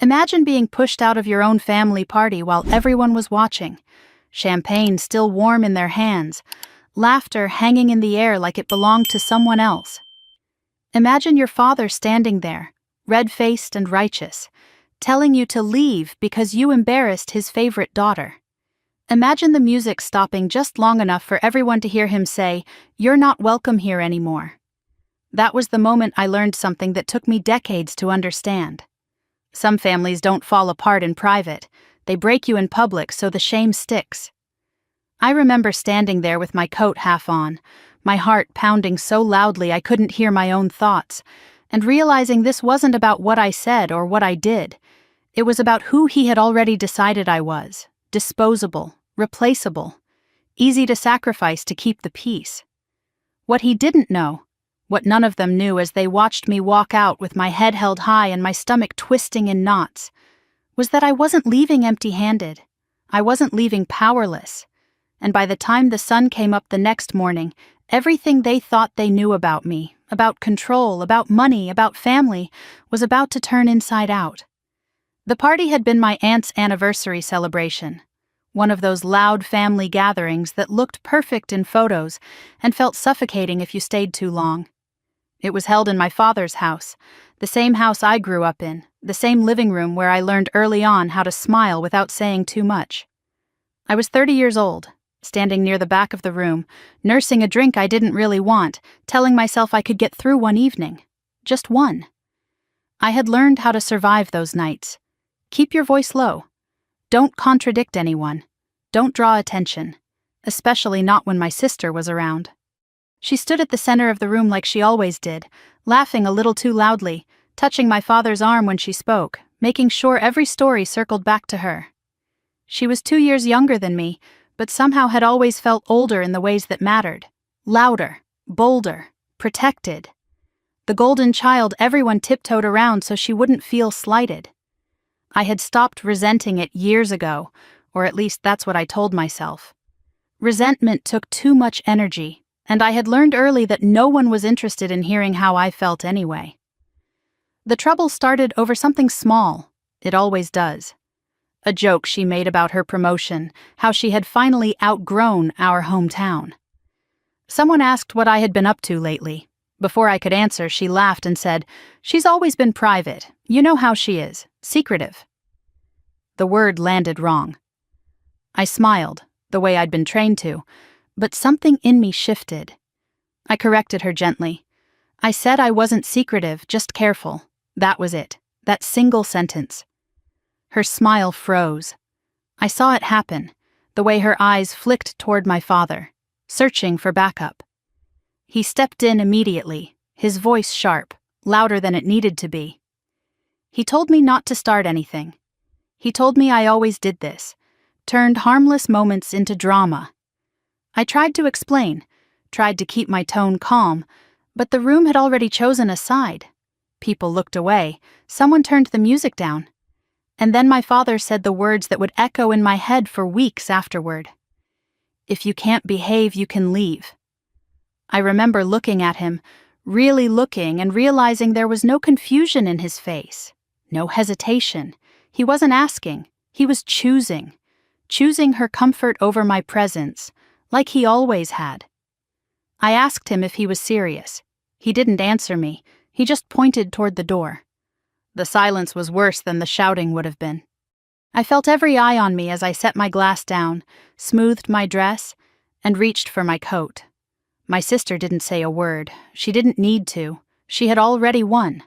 Imagine being pushed out of your own family party while everyone was watching, champagne still warm in their hands, laughter hanging in the air like it belonged to someone else. Imagine your father standing there, red-faced and righteous, telling you to leave because you embarrassed his favorite daughter. Imagine the music stopping just long enough for everyone to hear him say, "You're not welcome here anymore." That was the moment I learned something that took me decades to understand. Some families don't fall apart in private. They break you in public so the shame sticks. I remember standing there with my coat half on, my heart pounding so loudly I couldn't hear my own thoughts, and realizing this wasn't about what I said or what I did. It was about who he had already decided I was: disposable, replaceable, easy to sacrifice to keep the peace. What he didn't know, what none of them knew as they watched me walk out with my head held high and my stomach twisting in knots, was that I wasn't leaving empty-handed. I wasn't leaving powerless. And by the time the sun came up the next morning, everything they thought they knew about me, about control, about money, about family, was about to turn inside out. The party had been my aunt's anniversary celebration, one of those loud family gatherings that looked perfect in photos and felt suffocating if you stayed too long. It was held in my father's house, the same house I grew up in, the same living room where I learned early on how to smile without saying too much. I was 30 years old, standing near the back of the room, nursing a drink I didn't really want, telling myself I could get through one evening. Just one. I had learned how to survive those nights. Keep your voice low. Don't contradict anyone. Don't draw attention, especially not when my sister was around. She stood at the center of the room like she always did, laughing a little too loudly, touching my father's arm when she spoke, making sure every story circled back to her. She was 2 years younger than me, but somehow had always felt older in the ways that mattered. Louder, bolder, protected. The golden child everyone tiptoed around so she wouldn't feel slighted. I had stopped resenting it years ago, or at least that's what I told myself. Resentment took too much energy, and I had learned early that no one was interested in hearing how I felt anyway. The trouble started over something small. It always does. A joke she made about her promotion, how she had finally outgrown our hometown. Someone asked what I had been up to lately. Before I could answer, she laughed and said, "She's always been private. You know how she is, secretive." The word landed wrong. I smiled, the way I'd been trained to, but something in me shifted. I corrected her gently. I said I wasn't secretive, just careful. That was it, that single sentence. Her smile froze. I saw it happen, the way her eyes flicked toward my father, searching for backup. He stepped in immediately, his voice sharp, louder than it needed to be. He told me not to start anything. He told me I always did this, turned harmless moments into drama. I tried to explain, tried to keep my tone calm, but the room had already chosen a side. People looked away, someone turned the music down. And then my father said the words that would echo in my head for weeks afterward. "If you can't behave, you can leave." I remember looking at him, really looking and realizing there was no confusion in his face, no hesitation. He wasn't asking, he was choosing her comfort over my presence, like he always had. I asked him if he was serious. He didn't answer me, he just pointed toward the door. The silence was worse than the shouting would have been. I felt every eye on me as I set my glass down, smoothed my dress, and reached for my coat. My sister didn't say a word. She didn't need to. She had already won.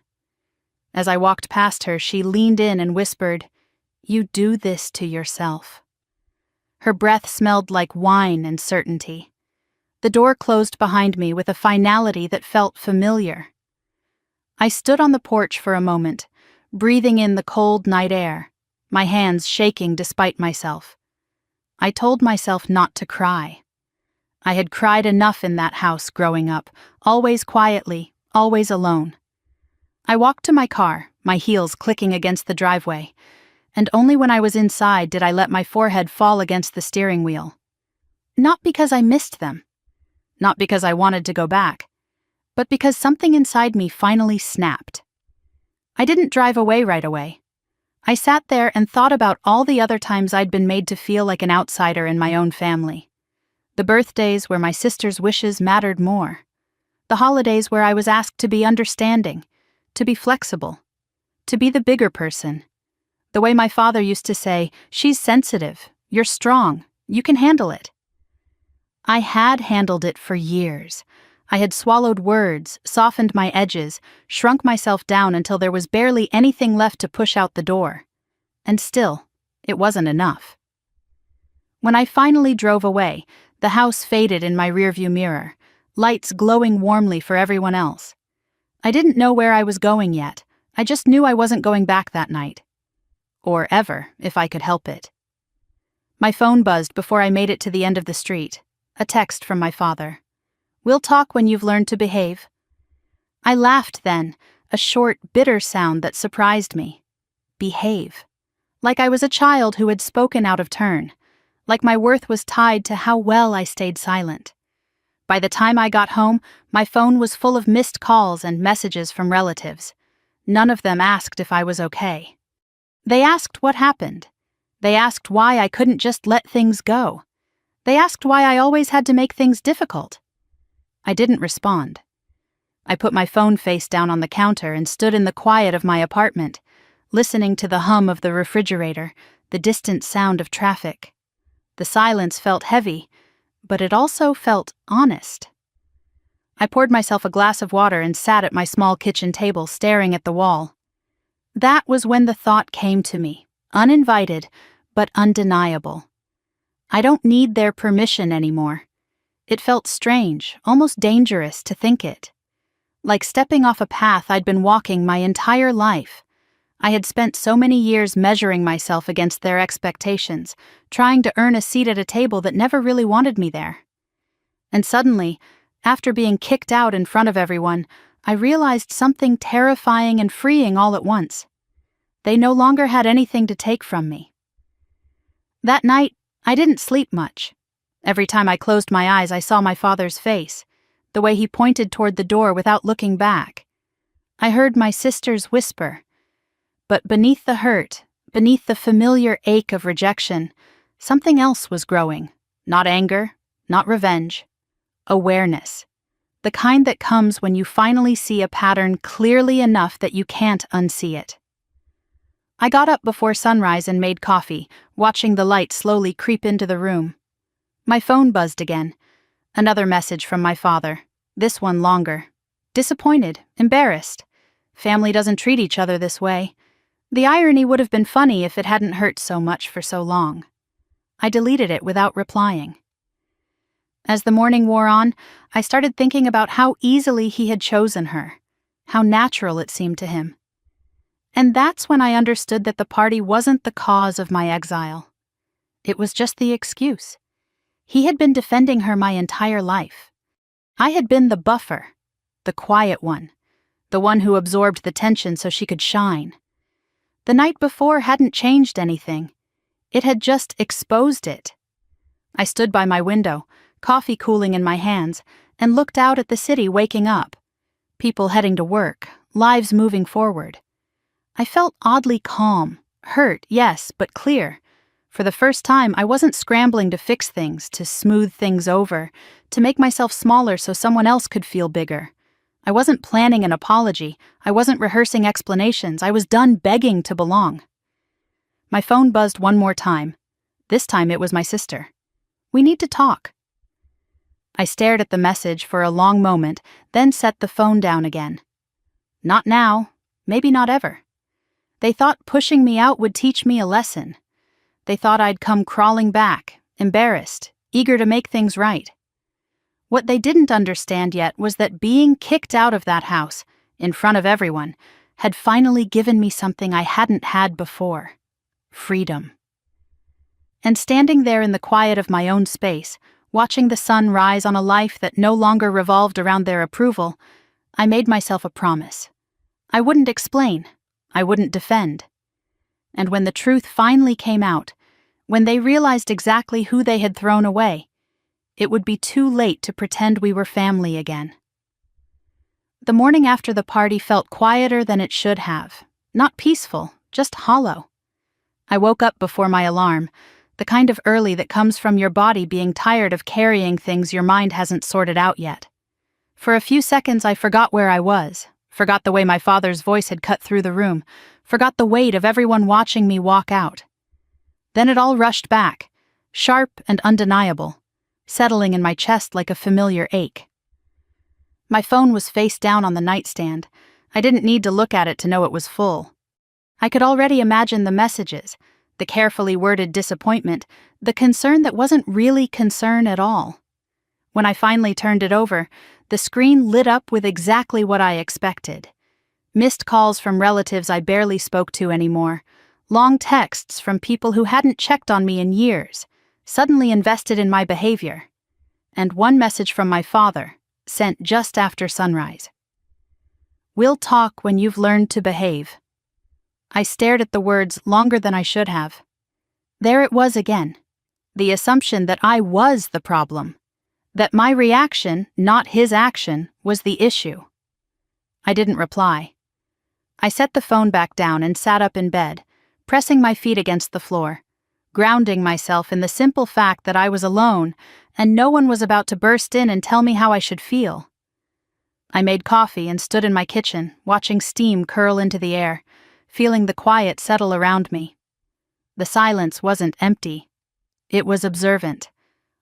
As I walked past her, she leaned in and whispered, "You do this to yourself." Her breath smelled like wine and certainty. The door closed behind me with a finality that felt familiar. I stood on the porch for a moment, breathing in the cold night air, my hands shaking despite myself. I told myself not to cry. I had cried enough in that house growing up, always quietly, always alone. I walked to my car, my heels clicking against the driveway, and only when I was inside did I let my forehead fall against the steering wheel. Not because I missed them, not because I wanted to go back, but because something inside me finally snapped. I didn't drive away right away. I sat there and thought about all the other times I'd been made to feel like an outsider in my own family. The birthdays where my sister's wishes mattered more. The holidays where I was asked to be understanding, to be flexible, to be the bigger person. The way my father used to say, "She's sensitive, you're strong, you can handle it." I had handled it for years. I had swallowed words, softened my edges, shrunk myself down until there was barely anything left to push out the door. And still, it wasn't enough. When I finally drove away, the house faded in my rearview mirror, lights glowing warmly for everyone else. I didn't know where I was going yet. I just knew I wasn't going back that night. Or ever, if I could help it. My phone buzzed before I made it to the end of the street. A text from my father. "We'll talk when you've learned to behave." I laughed then, a short, bitter sound that surprised me. Behave. Like I was a child who had spoken out of turn. Like my worth was tied to how well I stayed silent. By the time I got home, my phone was full of missed calls and messages from relatives. None of them asked if I was okay. They asked what happened. They asked why I couldn't just let things go. They asked why I always had to make things difficult. I didn't respond. I put my phone face down on the counter and stood in the quiet of my apartment, listening to the hum of the refrigerator, the distant sound of traffic. The silence felt heavy, but it also felt honest. I poured myself a glass of water and sat at my small kitchen table staring at the wall. That was when the thought came to me, uninvited, but undeniable. I don't need their permission anymore. It felt strange, almost dangerous to think it. Like stepping off a path I'd been walking my entire life. I had spent so many years measuring myself against their expectations, trying to earn a seat at a table that never really wanted me there. And suddenly, after being kicked out in front of everyone, I realized something terrifying and freeing all at once. They no longer had anything to take from me. That night, I didn't sleep much. Every time I closed my eyes, I saw my father's face, the way he pointed toward the door without looking back. I heard my sister's whisper. But beneath the hurt, beneath the familiar ache of rejection, something else was growing. Not anger, not revenge. Awareness. The kind that comes when you finally see a pattern clearly enough that you can't unsee it. I got up before sunrise and made coffee, watching the light slowly creep into the room. My phone buzzed again. Another message from my father. This one longer. Disappointed, embarrassed. Family doesn't treat each other this way. The irony would have been funny if it hadn't hurt so much for so long. I deleted it without replying. As the morning wore on, I started thinking about how easily he had chosen her, how natural it seemed to him. And that's when I understood that the party wasn't the cause of my exile. It was just the excuse. He had been defending her my entire life. I had been the buffer, the quiet one, the one who absorbed the tension so she could shine. The night before hadn't changed anything. It had just exposed it. I stood by my window, coffee cooling in my hands, and looked out at the city waking up. People heading to work, lives moving forward. I felt oddly calm, hurt, yes, but clear. For the first time, I wasn't scrambling to fix things, to smooth things over, to make myself smaller so someone else could feel bigger. I wasn't planning an apology. I wasn't rehearsing explanations. I was done begging to belong. My phone buzzed one more time. This time it was my sister. "We need to talk." I stared at the message for a long moment, then set the phone down again. Not now, maybe not ever. They thought pushing me out would teach me a lesson. They thought I'd come crawling back, embarrassed, eager to make things right. What they didn't understand yet was that being kicked out of that house, in front of everyone, had finally given me something I hadn't had before. Freedom. And standing there in the quiet of my own space, watching the sun rise on a life that no longer revolved around their approval, I made myself a promise. I wouldn't explain. I wouldn't defend. And when the truth finally came out, when they realized exactly who they had thrown away, it would be too late to pretend we were family again. The morning after the party felt quieter than it should have. Not peaceful, just hollow. I woke up before my alarm, the kind of early that comes from your body being tired of carrying things your mind hasn't sorted out yet. For a few seconds I forgot where I was, forgot the way my father's voice had cut through the room, forgot the weight of everyone watching me walk out. Then it all rushed back, sharp and undeniable, settling in my chest like a familiar ache. My phone was face down on the nightstand. I didn't need to look at it to know it was full. I could already imagine the messages, the carefully worded disappointment, the concern that wasn't really concern at all. When I finally turned it over, the screen lit up with exactly what I expected. Missed calls from relatives I barely spoke to anymore, long texts from people who hadn't checked on me in years, suddenly invested in my behavior, and one message from my father, sent just after sunrise. "We'll talk when you've learned to behave." I stared at the words longer than I should have. There it was again, the assumption that I was the problem, that my reaction, not his action, was the issue. I didn't reply. I set the phone back down and sat up in bed, pressing my feet against the floor, grounding myself in the simple fact that I was alone and no one was about to burst in and tell me how I should feel. I made coffee and stood in my kitchen, watching steam curl into the air, feeling the quiet settle around me. The silence wasn't empty. It was observant,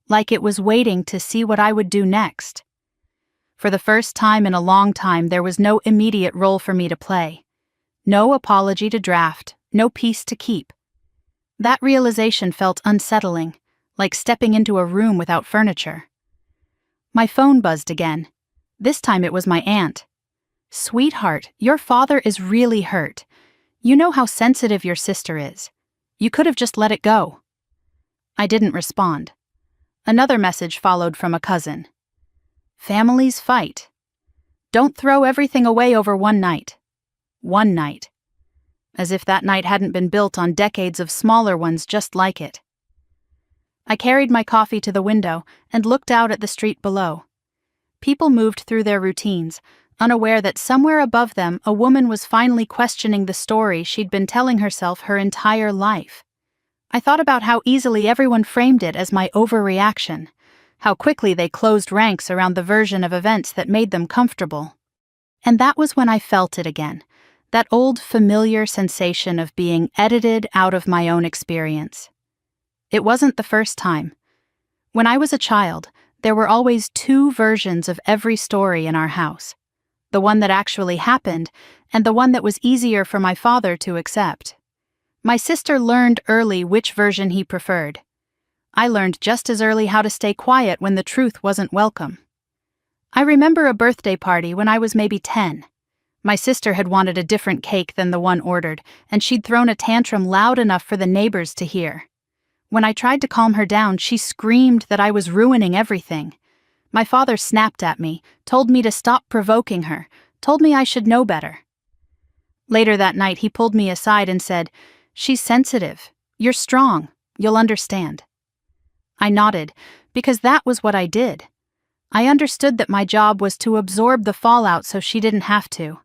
like it was waiting to see what I would do next. For the first time in a long time, there was no immediate role for me to play. No apology to draft, no peace to keep. That realization felt unsettling, like stepping into a room without furniture. My phone buzzed again. This time it was my aunt. "Sweetheart, your father is really hurt. You know how sensitive your sister is. You could have just let it go." I didn't respond. Another message followed from a cousin. "Families fight. Don't throw everything away over one night." One night. As if that night hadn't been built on decades of smaller ones just like it. I carried my coffee to the window and looked out at the street below. People moved through their routines, unaware that somewhere above them a woman was finally questioning the story she'd been telling herself her entire life. I thought about how easily everyone framed it as my overreaction, how quickly they closed ranks around the version of events that made them comfortable. And that was when I felt it again, that old familiar sensation of being edited out of my own experience. It wasn't the first time. When I was a child, there were always two versions of every story in our house. The one that actually happened, and the one that was easier for my father to accept. My sister learned early which version he preferred. I learned just as early how to stay quiet when the truth wasn't welcome. I remember a birthday party when I was maybe 10. My sister had wanted a different cake than the one ordered, and she'd thrown a tantrum loud enough for the neighbors to hear. When I tried to calm her down, she screamed that I was ruining everything. My father snapped at me, told me to stop provoking her, told me I should know better. Later that night, he pulled me aside and said, "She's sensitive. You're strong. You'll understand." I nodded, because that was what I did. I understood that my job was to absorb the fallout so she didn't have to.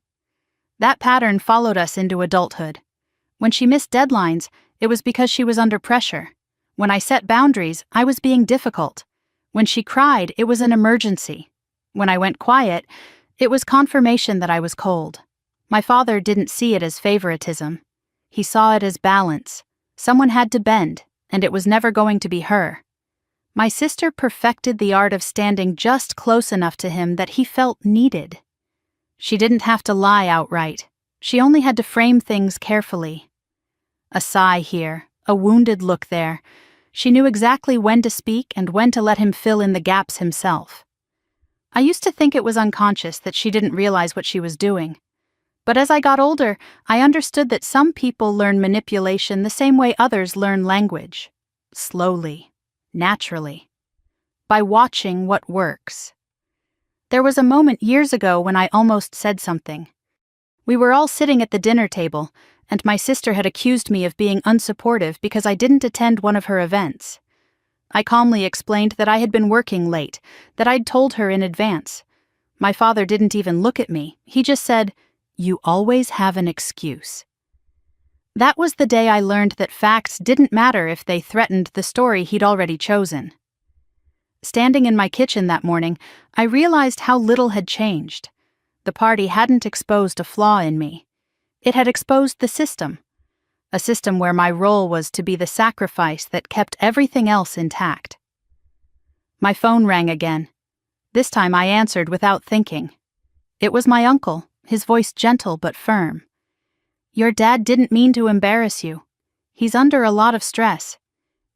That pattern followed us into adulthood. When she missed deadlines, it was because she was under pressure. When I set boundaries, I was being difficult. When she cried, it was an emergency. When I went quiet, it was confirmation that I was cold. My father didn't see it as favoritism. He saw it as balance. Someone had to bend, and it was never going to be her. My sister perfected the art of standing just close enough to him that he felt needed. She didn't have to lie outright. She only had to frame things carefully. A sigh here, a wounded look there. She knew exactly when to speak and when to let him fill in the gaps himself. I used to think it was unconscious that she didn't realize what she was doing. But as I got older, I understood that some people learn manipulation the same way others learn language. Slowly, naturally, by watching what works. There was a moment years ago when I almost said something. We were all sitting at the dinner table, and my sister had accused me of being unsupportive because I didn't attend one of her events. I calmly explained that I had been working late, that I'd told her in advance. My father didn't even look at me. He just said, "You always have an excuse." That was the day I learned that facts didn't matter if they threatened the story he'd already chosen. Standing in my kitchen that morning, I realized how little had changed. The party hadn't exposed a flaw in me. It had exposed the system. A system where my role was to be the sacrifice that kept everything else intact. My phone rang again. This time I answered without thinking. It was my uncle, his voice gentle but firm. "Your dad didn't mean to embarrass you. He's under a lot of stress.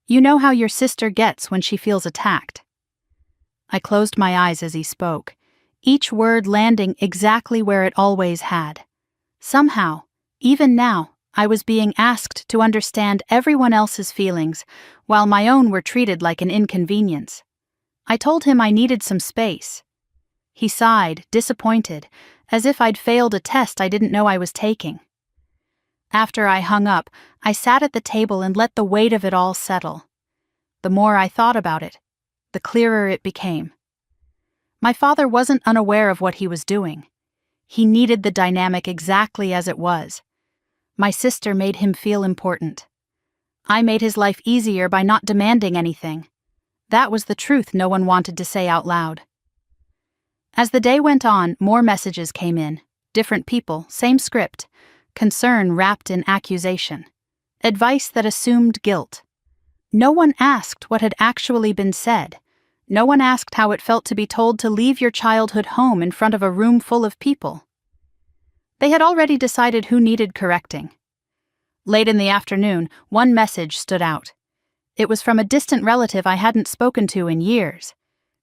You know how your sister gets when she feels attacked." I closed my eyes as he spoke, each word landing exactly where it always had. Somehow, even now, I was being asked to understand everyone else's feelings, while my own were treated like an inconvenience. I told him I needed some space. He sighed, disappointed, as if I'd failed a test I didn't know I was taking. After I hung up, I sat at the table and let the weight of it all settle. The more I thought about it, the clearer it became. My father wasn't unaware of what he was doing. He needed the dynamic exactly as it was. My sister made him feel important. I made his life easier by not demanding anything. That was the truth no one wanted to say out loud. As the day went on, more messages came in. Different people, same script. Concern wrapped in accusation. Advice that assumed guilt. No one asked what had actually been said. No one asked how it felt to be told to leave your childhood home in front of a room full of people. They had already decided who needed correcting. Late in the afternoon, one message stood out. It was from a distant relative I hadn't spoken to in years.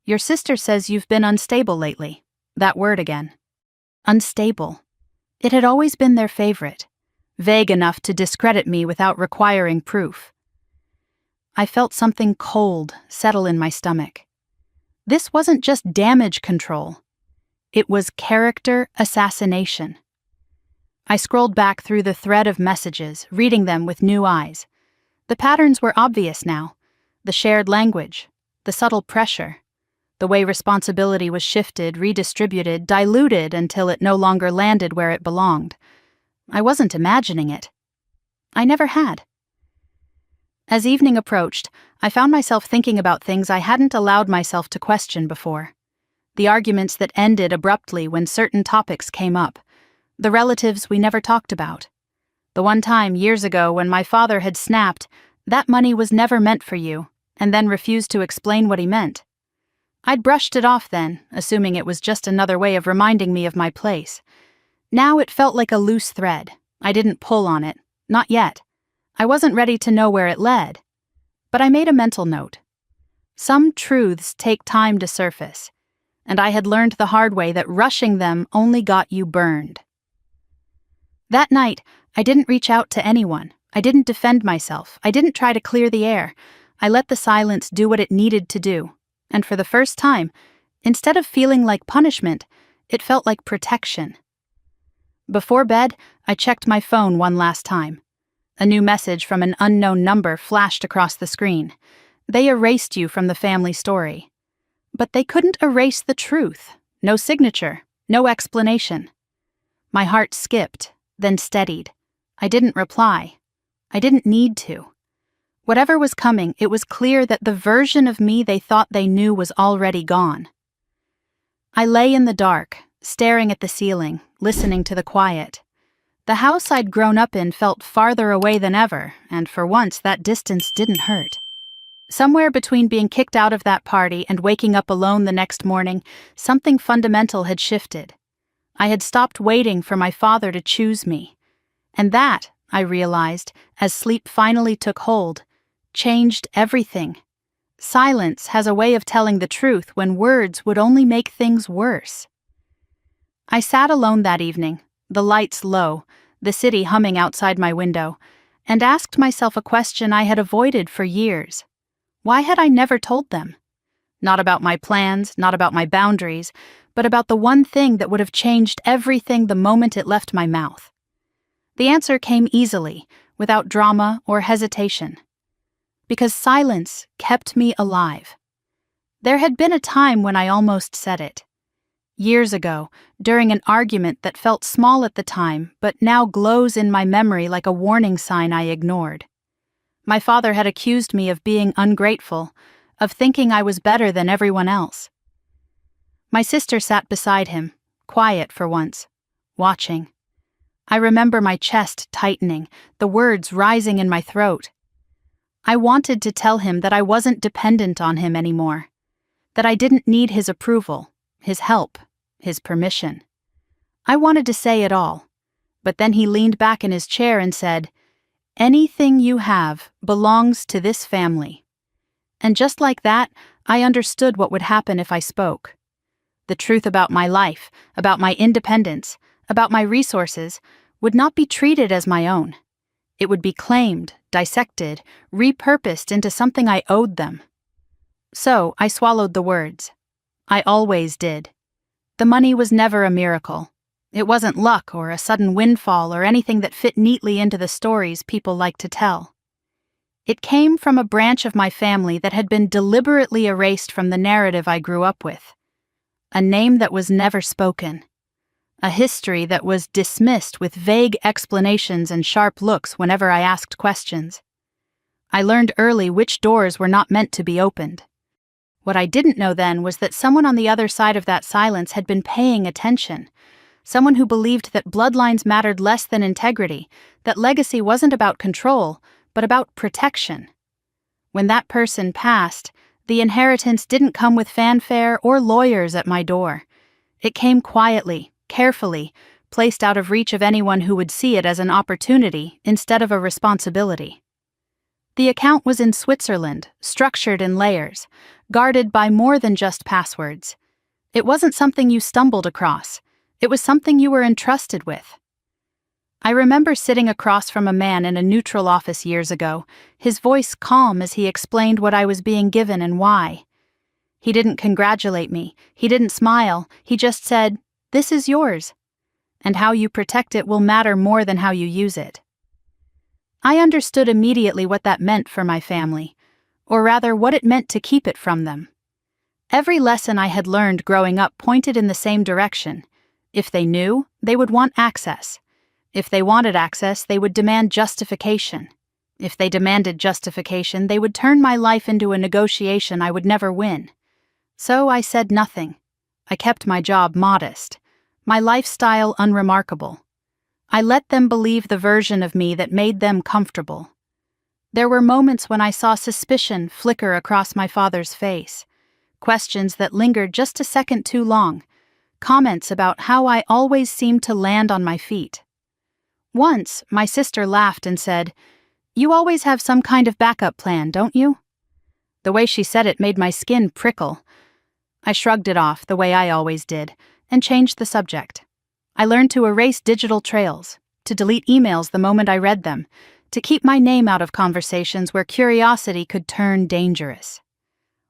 "Your sister says you've been unstable lately." That word again. Unstable. It had always been their favorite, vague enough to discredit me without requiring proof. I felt something cold settle in my stomach. This wasn't just damage control. It was character assassination. I scrolled back through the thread of messages, reading them with new eyes. The patterns were obvious now. The shared language, the subtle pressure, the way responsibility was shifted, redistributed, diluted until it no longer landed where it belonged. I wasn't imagining it. I never had. As evening approached, I found myself thinking about things I hadn't allowed myself to question before. The arguments that ended abruptly when certain topics came up. The relatives we never talked about. The one time years ago when my father had snapped, "That money was never meant for you," and then refused to explain what he meant. I'd brushed it off then, assuming it was just another way of reminding me of my place. Now it felt like a loose thread. I didn't pull on it. Not yet. I wasn't ready to know where it led. But I made a mental note. Some truths take time to surface, and I had learned the hard way that rushing them only got you burned. That night, I didn't reach out to anyone. I didn't defend myself. I didn't try to clear the air. I let the silence do what it needed to do. And for the first time, instead of feeling like punishment, it felt like protection. Before bed, I checked my phone one last time. A new message from an unknown number flashed across the screen. They erased you from the family story. But they couldn't erase the truth. No signature, no explanation. My heart skipped, then steadied. I didn't reply. I didn't need to. Whatever was coming, it was clear that the version of me they thought they knew was already gone. I lay in the dark, staring at the ceiling, listening to the quiet. The house I'd grown up in felt farther away than ever, and for once that distance didn't hurt. Somewhere between being kicked out of that party and waking up alone the next morning, something fundamental had shifted. I had stopped waiting for my father to choose me. And that, I realized, as sleep finally took hold, changed everything. Silence has a way of telling the truth when words would only make things worse. I sat alone that evening, the lights low, the city humming outside my window, and asked myself a question I had avoided for years. Why had I never told them? Not about my plans, not about my boundaries, but about the one thing that would have changed everything the moment it left my mouth. The answer came easily, without drama or hesitation. Because silence kept me alive. There had been a time when I almost said it. Years ago, during an argument that felt small at the time but now glows in my memory like a warning sign I ignored. My father had accused me of being ungrateful, of thinking I was better than everyone else. My sister sat beside him, quiet for once, watching. I remember my chest tightening, the words rising in my throat. I wanted to tell him that I wasn't dependent on him anymore, that I didn't need his approval, his help, his permission. I wanted to say it all, but then he leaned back in his chair and said, "Anything you have belongs to this family." And just like that, I understood what would happen if I spoke. The truth about my life, about my independence, about my resources, would not be treated as my own. It would be claimed, dissected, repurposed into something I owed them. So I swallowed the words. I always did. The money was never a miracle. It wasn't luck or a sudden windfall or anything that fit neatly into the stories people like to tell. It came from a branch of my family that had been deliberately erased from the narrative I grew up with. A name that was never spoken. A history that was dismissed with vague explanations and sharp looks whenever I asked questions. I learned early which doors were not meant to be opened. What I didn't know then was that someone on the other side of that silence had been paying attention. Someone who believed that bloodlines mattered less than integrity, that legacy wasn't about control, but about protection. When that person passed, the inheritance didn't come with fanfare or lawyers at my door. It came quietly, carefully, placed out of reach of anyone who would see it as an opportunity instead of a responsibility. The account was in Switzerland, structured in layers, guarded by more than just passwords. It wasn't something you stumbled across. It was something you were entrusted with. I remember sitting across from a man in a neutral office years ago, his voice calm as he explained what I was being given and why. He didn't congratulate me. He didn't smile. He just said, "This is yours. And how you protect it will matter more than how you use it." I understood immediately what that meant for my family, or rather what it meant to keep it from them. Every lesson I had learned growing up pointed in the same direction. If they knew, they would want access. If they wanted access, they would demand justification. If they demanded justification, they would turn my life into a negotiation I would never win. So I said nothing. I kept my job modest, my lifestyle unremarkable. I let them believe the version of me that made them comfortable. There were moments when I saw suspicion flicker across my father's face, questions that lingered just a second too long, comments about how I always seemed to land on my feet. Once, my sister laughed and said, "You always have some kind of backup plan, don't you?" The way she said it made my skin prickle. I shrugged it off the way I always did, and changed the subject. I learned to erase digital trails, to delete emails the moment I read them, to keep my name out of conversations where curiosity could turn dangerous.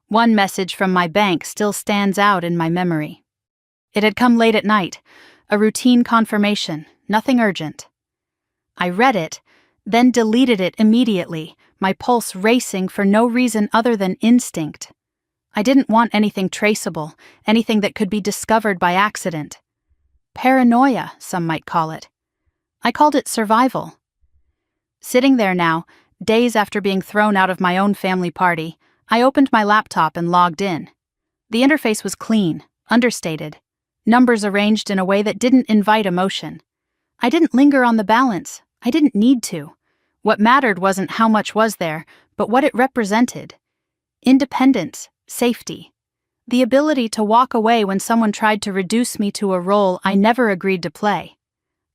One message from my bank still stands out in my memory. It had come late at night, a routine confirmation, nothing urgent. I read it, then deleted it immediately, my pulse racing for no reason other than instinct. I didn't want anything traceable, anything that could be discovered by accident. Paranoia, some might call it. I called it survival. Sitting there now, days after being thrown out of my own family party, I opened my laptop and logged in. The interface was clean, understated, numbers arranged in a way that didn't invite emotion. I didn't linger on the balance. I didn't need to. What mattered wasn't how much was there, but what it represented. Independence, safety. The ability to walk away when someone tried to reduce me to a role I never agreed to play.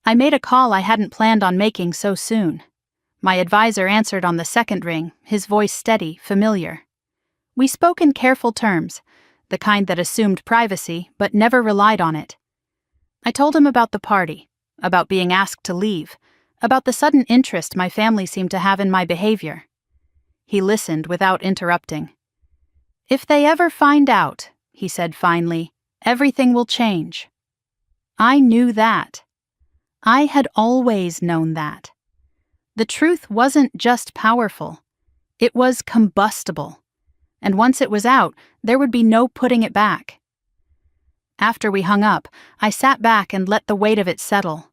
I made a call I hadn't planned on making so soon. My advisor answered on the second ring, his voice steady, familiar. We spoke in careful terms, the kind that assumed privacy but never relied on it. I told him about the party, about being asked to leave, about the sudden interest my family seemed to have in my behavior. He listened without interrupting. "If they ever find out," he said finally, "everything will change." I knew that. I had always known that. The truth wasn't just powerful. It was combustible. And once it was out, there would be no putting it back. After we hung up, I sat back and let the weight of it settle.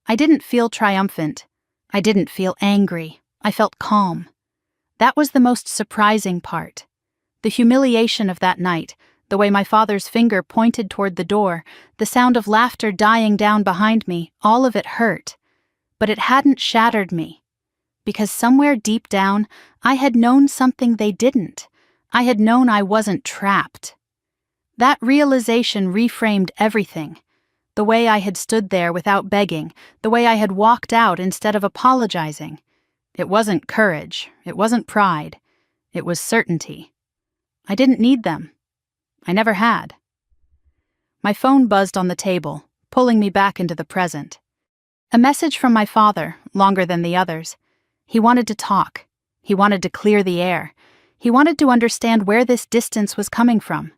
I didn't feel triumphant. I didn't feel angry. I felt calm. That was the most surprising part. The humiliation of that night, the way my father's finger pointed toward the door, the sound of laughter dying down behind me, all of it hurt. But it hadn't shattered me. Because somewhere deep down, I had known something they didn't. I had known I wasn't trapped. That realization reframed everything. The way I had stood there without begging, the way I had walked out instead of apologizing. It wasn't courage, it wasn't pride, it was certainty. I didn't need them. I never had. My phone buzzed on the table, pulling me back into the present. A message from my father, longer than the others. He wanted to talk. He wanted to clear the air. He wanted to understand where this distance was coming from.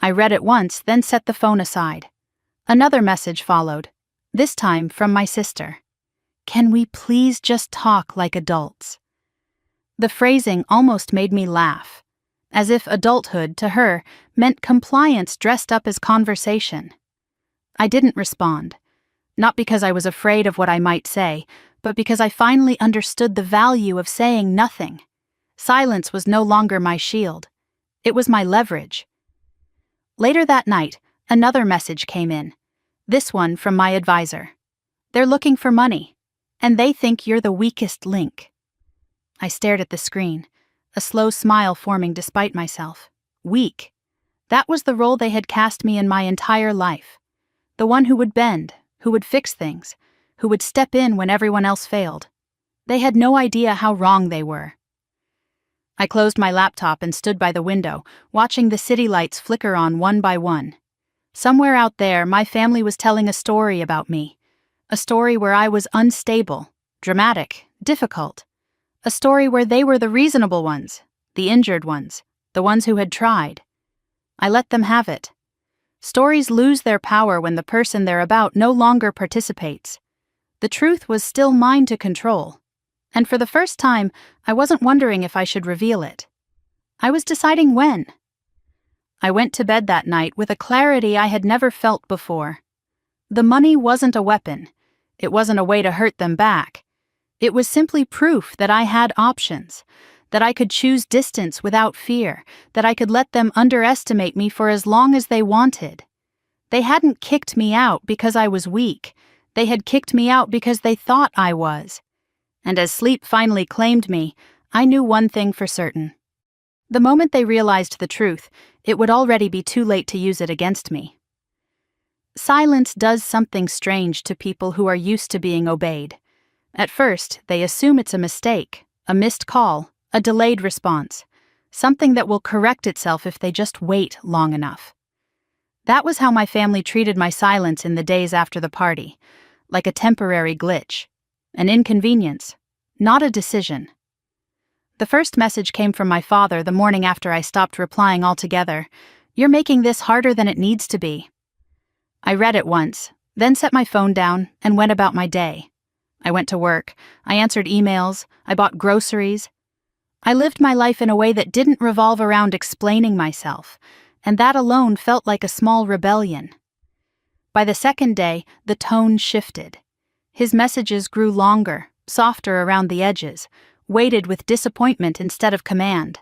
I read it once, then set the phone aside. Another message followed, this time from my sister. Can we please just talk like adults? The phrasing almost made me laugh, as if adulthood, to her, meant compliance dressed up as conversation. I didn't respond, not because I was afraid of what I might say, but because I finally understood the value of saying nothing. Silence was no longer my shield. It was my leverage. Later that night, another message came in. This one from my advisor. They're looking for money, and they think you're the weakest link. I stared at the screen, a slow smile forming despite myself. Weak. That was the role they had cast me in my entire life. The one who would bend, who would fix things, who would step in when everyone else failed. They had no idea how wrong they were. I closed my laptop and stood by the window, watching the city lights flicker on one by one. Somewhere out there, my family was telling a story about me. A story where I was unstable, dramatic, difficult. A story where they were the reasonable ones, the injured ones, the ones who had tried. I let them have it. Stories lose their power when the person they're about no longer participates. The truth was still mine to control. And for the first time, I wasn't wondering if I should reveal it. I was deciding when. I went to bed that night with a clarity I had never felt before. The money wasn't a weapon. It wasn't a way to hurt them back. It was simply proof that I had options, that I could choose distance without fear, that I could let them underestimate me for as long as they wanted. They hadn't kicked me out because I was weak. They had kicked me out because they thought I was. And as sleep finally claimed me, I knew one thing for certain. The moment they realized the truth, it would already be too late to use it against me. Silence does something strange to people who are used to being obeyed. At first, they assume it's a mistake, a missed call, a delayed response, something that will correct itself if they just wait long enough. That was how my family treated my silence in the days after the party, like a temporary glitch. An inconvenience, not a decision. The first message came from my father the morning after I stopped replying altogether. You're making this harder than it needs to be. I read it once, then set my phone down and went about my day. I went to work, I answered emails, I bought groceries. I lived my life in a way that didn't revolve around explaining myself, and that alone felt like a small rebellion. By the second day, the tone shifted. His messages grew longer, softer around the edges, weighted with disappointment instead of command.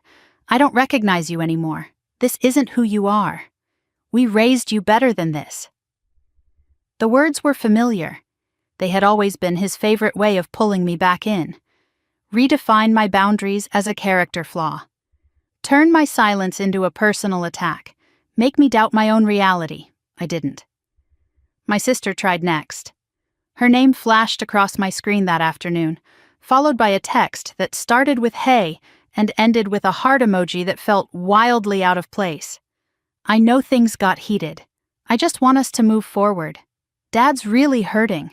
I don't recognize you anymore. This isn't who you are. We raised you better than this. The words were familiar. They had always been his favorite way of pulling me back in. Redefine my boundaries as a character flaw. Turn my silence into a personal attack. Make me doubt my own reality. I didn't. My sister tried next. Her name flashed across my screen that afternoon, followed by a text that started with "Hey" and ended with a heart emoji that felt wildly out of place. I know things got heated. I just want us to move forward. Dad's really hurting.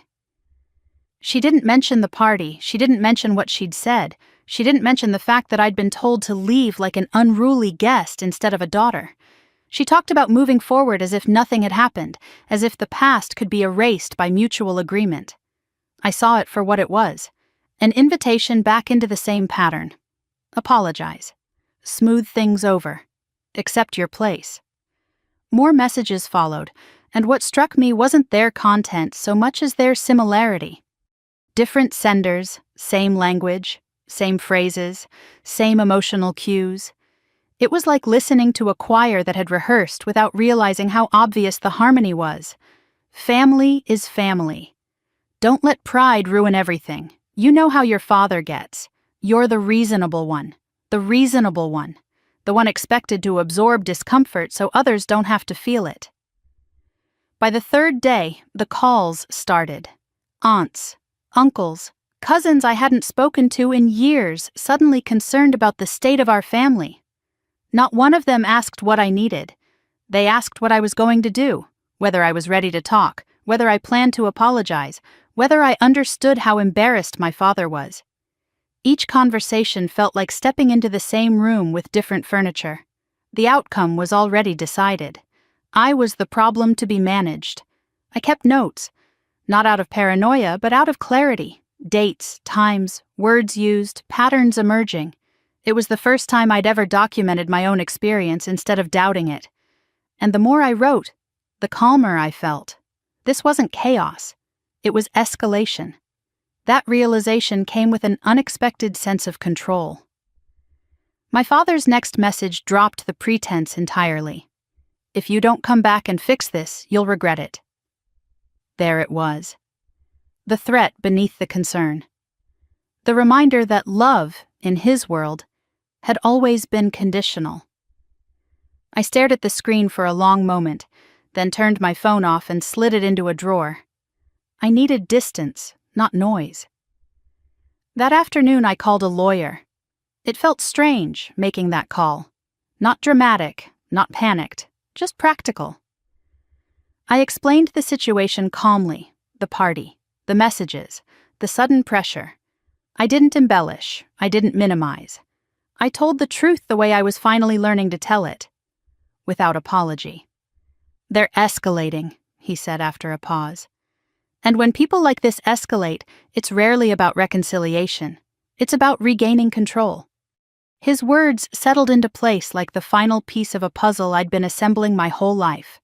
She didn't mention the party. She didn't mention what she'd said. She didn't mention the fact that I'd been told to leave like an unruly guest instead of a daughter. She talked about moving forward as if nothing had happened, as if the past could be erased by mutual agreement. I saw it for what it was, an invitation back into the same pattern. Apologize. Smooth things over. Accept your place. More messages followed, and what struck me wasn't their content so much as their similarity. Different senders, same language, same phrases, same emotional cues. It was like listening to a choir that had rehearsed without realizing how obvious the harmony was. Family is family. Don't let pride ruin everything. You know how your father gets. You're the reasonable one. The reasonable one. The one expected to absorb discomfort so others don't have to feel it. By the third day, the calls started. Aunts, uncles, cousins I hadn't spoken to in years suddenly concerned about the state of our family. Not one of them asked what I needed. They asked what I was going to do, whether I was ready to talk, whether I planned to apologize, whether I understood how embarrassed my father was. Each conversation felt like stepping into the same room with different furniture. The outcome was already decided. I was the problem to be managed. I kept notes, not out of paranoia, but out of clarity. Dates, times, words used, patterns emerging. It was the first time I'd ever documented my own experience instead of doubting it. And the more I wrote, the calmer I felt. This wasn't chaos. It was escalation. That realization came with an unexpected sense of control. My father's next message dropped the pretense entirely. If you don't come back and fix this, you'll regret it. There it was. The threat beneath the concern. The reminder that love, in his world, had always been conditional. I stared at the screen for a long moment, then turned my phone off and slid it into a drawer. I needed distance, not noise. That afternoon I called a lawyer. It felt strange, making that call. Not dramatic, not panicked, just practical. I explained the situation calmly, the party, the messages, the sudden pressure. I didn't embellish, I didn't minimize. I told the truth the way I was finally learning to tell it, without apology. They're escalating, he said after a pause. And when people like this escalate, it's rarely about reconciliation. It's about regaining control. His words settled into place like the final piece of a puzzle I'd been assembling my whole life.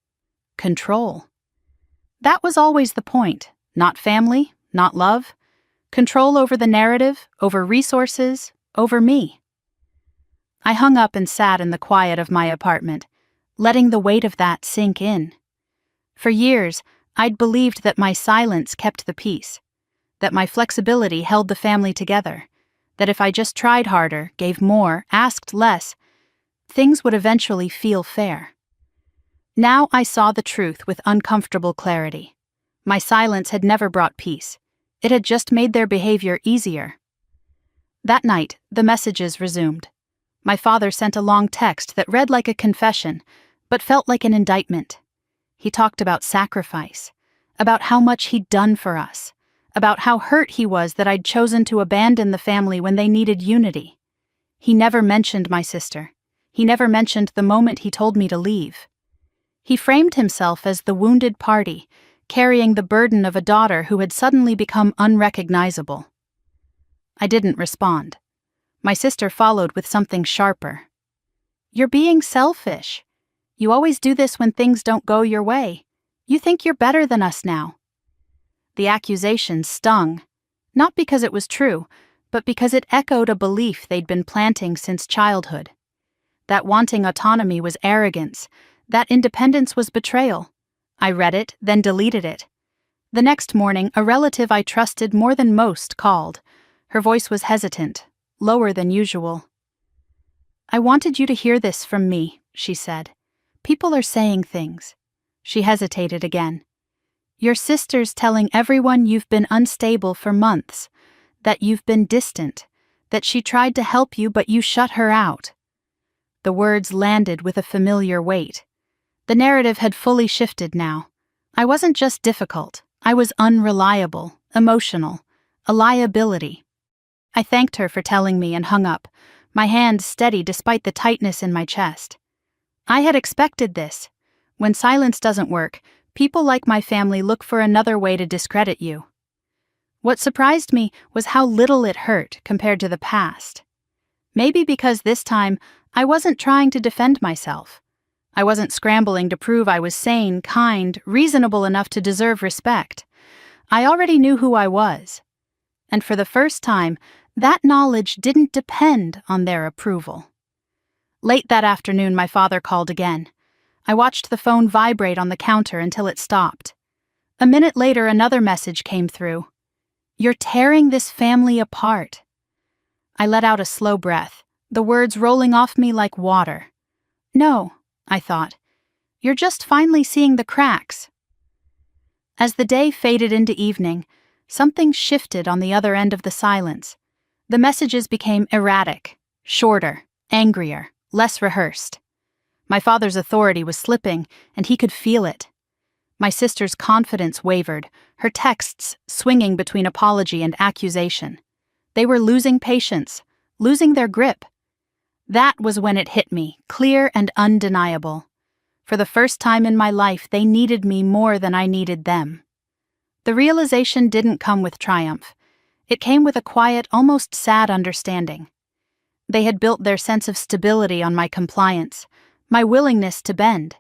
Control. That was always the point. Not family, not love. Control over the narrative, over resources, over me. I hung up and sat in the quiet of my apartment, letting the weight of that sink in. For years, I'd believed that my silence kept the peace, that my flexibility held the family together, that if I just tried harder, gave more, asked less, things would eventually feel fair. Now I saw the truth with uncomfortable clarity. My silence had never brought peace. It had just made their behavior easier. That night, the messages resumed. My father sent a long text that read like a confession, but felt like an indictment. He talked about sacrifice, about how much he'd done for us, about how hurt he was that I'd chosen to abandon the family when they needed unity. He never mentioned my sister. He never mentioned the moment he told me to leave. He framed himself as the wounded party, carrying the burden of a daughter who had suddenly become unrecognizable. I didn't respond. My sister followed with something sharper. You're being selfish. You always do this when things don't go your way. You think you're better than us now. The accusation stung, not because it was true, but because it echoed a belief they'd been planting since childhood. That wanting autonomy was arrogance, that independence was betrayal. I read it, then deleted it. The next morning, a relative I trusted more than most called. Her voice was hesitant, lower than usual. I wanted you to hear this from me, she said. People are saying things. She hesitated again. Your sister's telling everyone you've been unstable for months, that you've been distant, that she tried to help you but you shut her out. The words landed with a familiar weight. The narrative had fully shifted now. I wasn't just difficult, I was unreliable, emotional, a liability. I thanked her for telling me and hung up, my hand steady despite the tightness in my chest. I had expected this. When silence doesn't work, people like my family look for another way to discredit you. What surprised me was how little it hurt compared to the past. Maybe because this time, I wasn't trying to defend myself. I wasn't scrambling to prove I was sane, kind, reasonable enough to deserve respect. I already knew who I was. And for the first time, that knowledge didn't depend on their approval. Late that afternoon, my father called again. I watched the phone vibrate on the counter until it stopped. A minute later, another message came through. "You're tearing this family apart." I let out a slow breath, the words rolling off me like water. "No," I thought. "You're just finally seeing the cracks." As the day faded into evening, something shifted on the other end of the silence. The messages became erratic, shorter, angrier, less rehearsed. My father's authority was slipping, and he could feel it. My sister's confidence wavered, her texts swinging between apology and accusation. They were losing patience, losing their grip. That was when it hit me, clear and undeniable. For the first time in my life, they needed me more than I needed them. The realization didn't come with triumph. It came with a quiet, almost sad understanding. They had built their sense of stability on my compliance, my willingness to bend.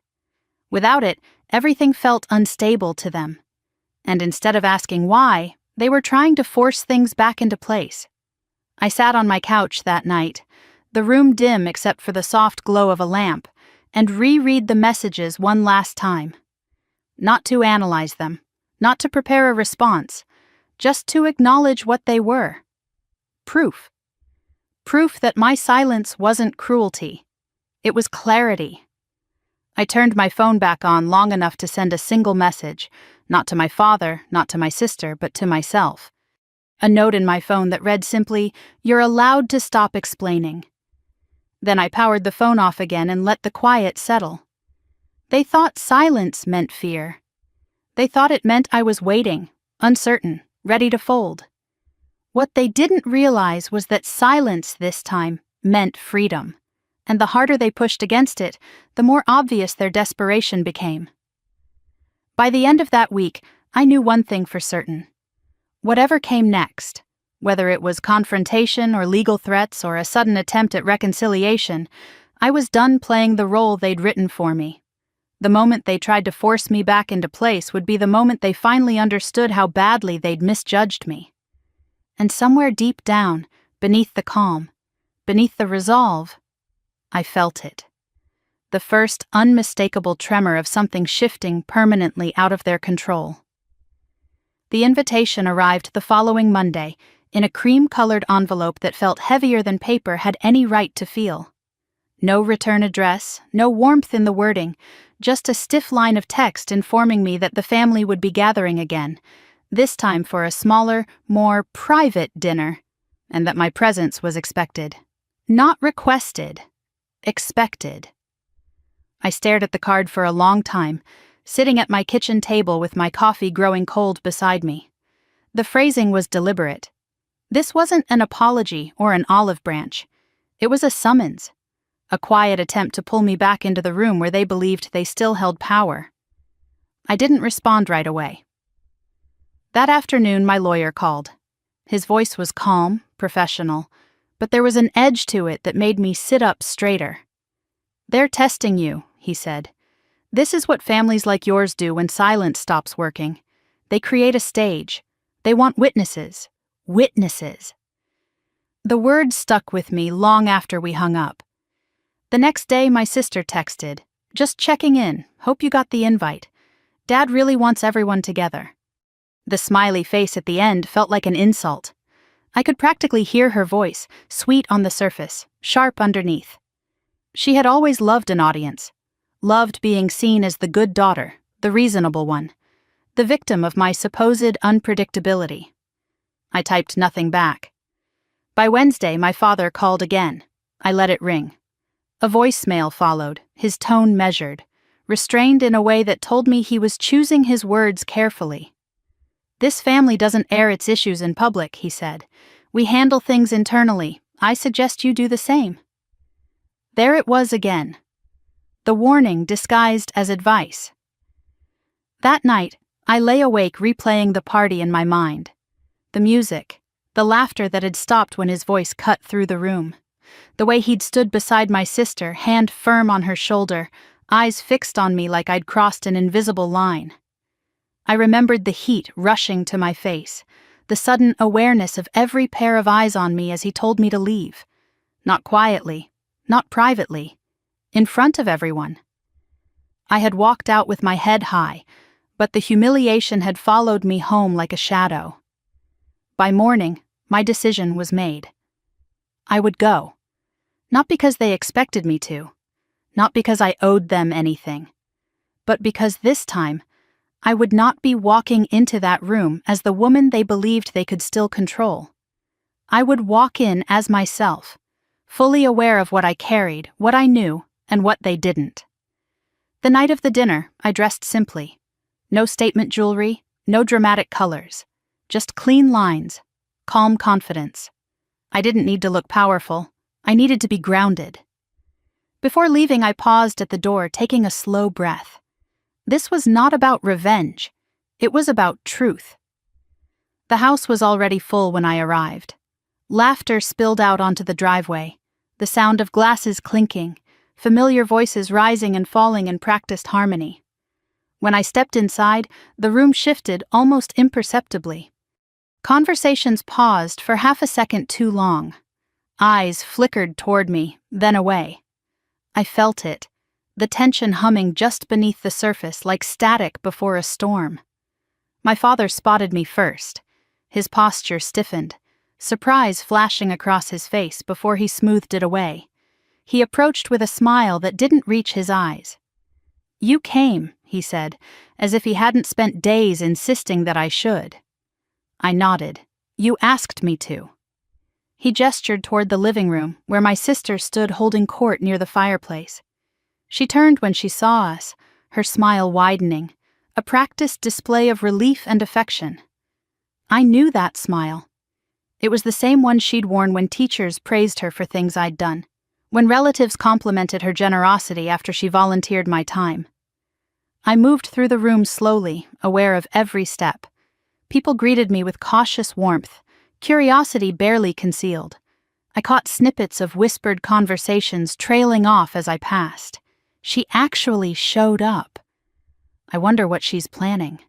Without it, everything felt unstable to them. And instead of asking why, they were trying to force things back into place. I sat on my couch that night, the room dim except for the soft glow of a lamp, and reread the messages one last time. Not to analyze them, not to prepare a response, just to acknowledge what they were. Proof. Proof that my silence wasn't cruelty. It was clarity. I turned my phone back on long enough to send a single message, not to my father, not to my sister, but to myself. A note in my phone that read simply, "You're allowed to stop explaining." Then I powered the phone off again and let the quiet settle. They thought silence meant fear. They thought it meant I was waiting, uncertain, ready to fold. What they didn't realize was that silence this time meant freedom. And the harder they pushed against it, the more obvious their desperation became. By the end of that week, I knew one thing for certain. Whatever came next, whether it was confrontation or legal threats or a sudden attempt at reconciliation, I was done playing the role they'd written for me. The moment they tried to force me back into place would be the moment they finally understood how badly they'd misjudged me. And somewhere deep down, beneath the calm, beneath the resolve, I felt it. The first unmistakable tremor of something shifting permanently out of their control. The invitation arrived the following Monday in a cream-colored envelope that felt heavier than paper had any right to feel. No return address, no warmth in the wording, just a stiff line of text informing me that the family would be gathering again, this time for a smaller, more private dinner, and that my presence was expected. Not requested. Expected. I stared at the card for a long time, sitting at my kitchen table with my coffee growing cold beside me. The phrasing was deliberate. This wasn't an apology or an olive branch. It was a summons, a quiet attempt to pull me back into the room where they believed they still held power. I didn't respond right away. That afternoon, my lawyer called. His voice was calm, professional, but there was an edge to it that made me sit up straighter. "They're testing you," he said. "This is what families like yours do when silence stops working. They create a stage. They want witnesses. Witnesses." The words stuck with me long after we hung up. The next day, my sister texted, "Just checking in. Hope you got the invite. Dad really wants everyone together." The smiley face at the end felt like an insult. I could practically hear her voice, sweet on the surface, sharp underneath. She had always loved an audience, loved being seen as the good daughter, the reasonable one, the victim of my supposed unpredictability. I typed nothing back. By Wednesday, my father called again. I let it ring. A voicemail followed, his tone measured, restrained in a way that told me he was choosing his words carefully. "This family doesn't air its issues in public," he said. "We handle things internally. I suggest you do the same." There it was again. The warning disguised as advice. That night, I lay awake replaying the party in my mind. The music, the laughter that had stopped when his voice cut through the room, the way he'd stood beside my sister, hand firm on her shoulder, eyes fixed on me like I'd crossed an invisible line. I remembered the heat rushing to my face, the sudden awareness of every pair of eyes on me as he told me to leave. Not quietly, not privately, in front of everyone. I had walked out with my head high, but the humiliation had followed me home like a shadow. By morning, my decision was made. I would go. Not because they expected me to, not because I owed them anything, but because this time, I would not be walking into that room as the woman they believed they could still control. I would walk in as myself, fully aware of what I carried, what I knew, and what they didn't. The night of the dinner, I dressed simply. No statement jewelry, no dramatic colors. Just clean lines, calm confidence. I didn't need to look powerful. I needed to be grounded. Before leaving, I paused at the door, taking a slow breath. This was not about revenge. It was about truth. The house was already full when I arrived. Laughter spilled out onto the driveway, the sound of glasses clinking, familiar voices rising and falling in practiced harmony. When I stepped inside, the room shifted almost imperceptibly. Conversations paused for half a second too long. Eyes flickered toward me, then away. I felt it, the tension humming just beneath the surface like static before a storm. My father spotted me first. His posture stiffened, surprise flashing across his face before he smoothed it away. He approached with a smile that didn't reach his eyes. "You came," he said, as if he hadn't spent days insisting that I should. I nodded. "You asked me to." He gestured toward the living room, where my sister stood holding court near the fireplace. She turned when she saw us, her smile widening, a practiced display of relief and affection. I knew that smile. It was the same one she'd worn when teachers praised her for things I'd done, when relatives complimented her generosity after she volunteered my time. I moved through the room slowly, aware of every step. People greeted me with cautious warmth, curiosity barely concealed. I caught snippets of whispered conversations trailing off as I passed. She actually showed up. I wonder what she's planning.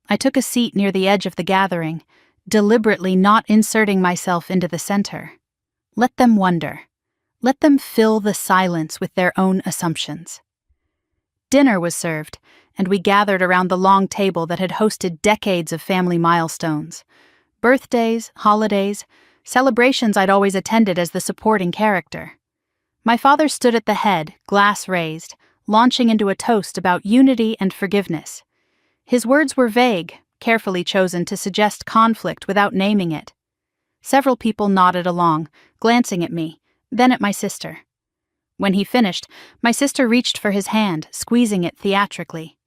I took a seat near the edge of the gathering, deliberately not inserting myself into the center. Let them wonder. Let them fill the silence with their own assumptions. Dinner was served, and we gathered around the long table that had hosted decades of family milestones. Birthdays, holidays, celebrations I'd always attended as the supporting character. My father stood at the head, glass raised, launching into a toast about unity and forgiveness. His words were vague, carefully chosen to suggest conflict without naming it. Several people nodded along, glancing at me, then at my sister. When he finished, my sister reached for his hand, squeezing it theatrically.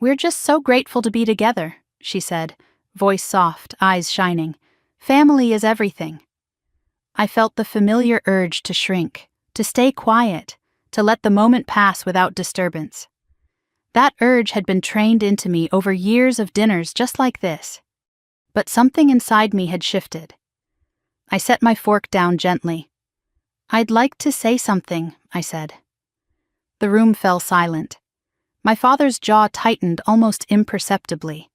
"We're just so grateful to be together," she said, voice soft, eyes shining. "Family is everything." I felt the familiar urge to shrink, to stay quiet, to let the moment pass without disturbance. That urge had been trained into me over years of dinners just like this. But something inside me had shifted. I set my fork down gently. "I'd like to say something," I said. The room fell silent. My father's jaw tightened almost imperceptibly.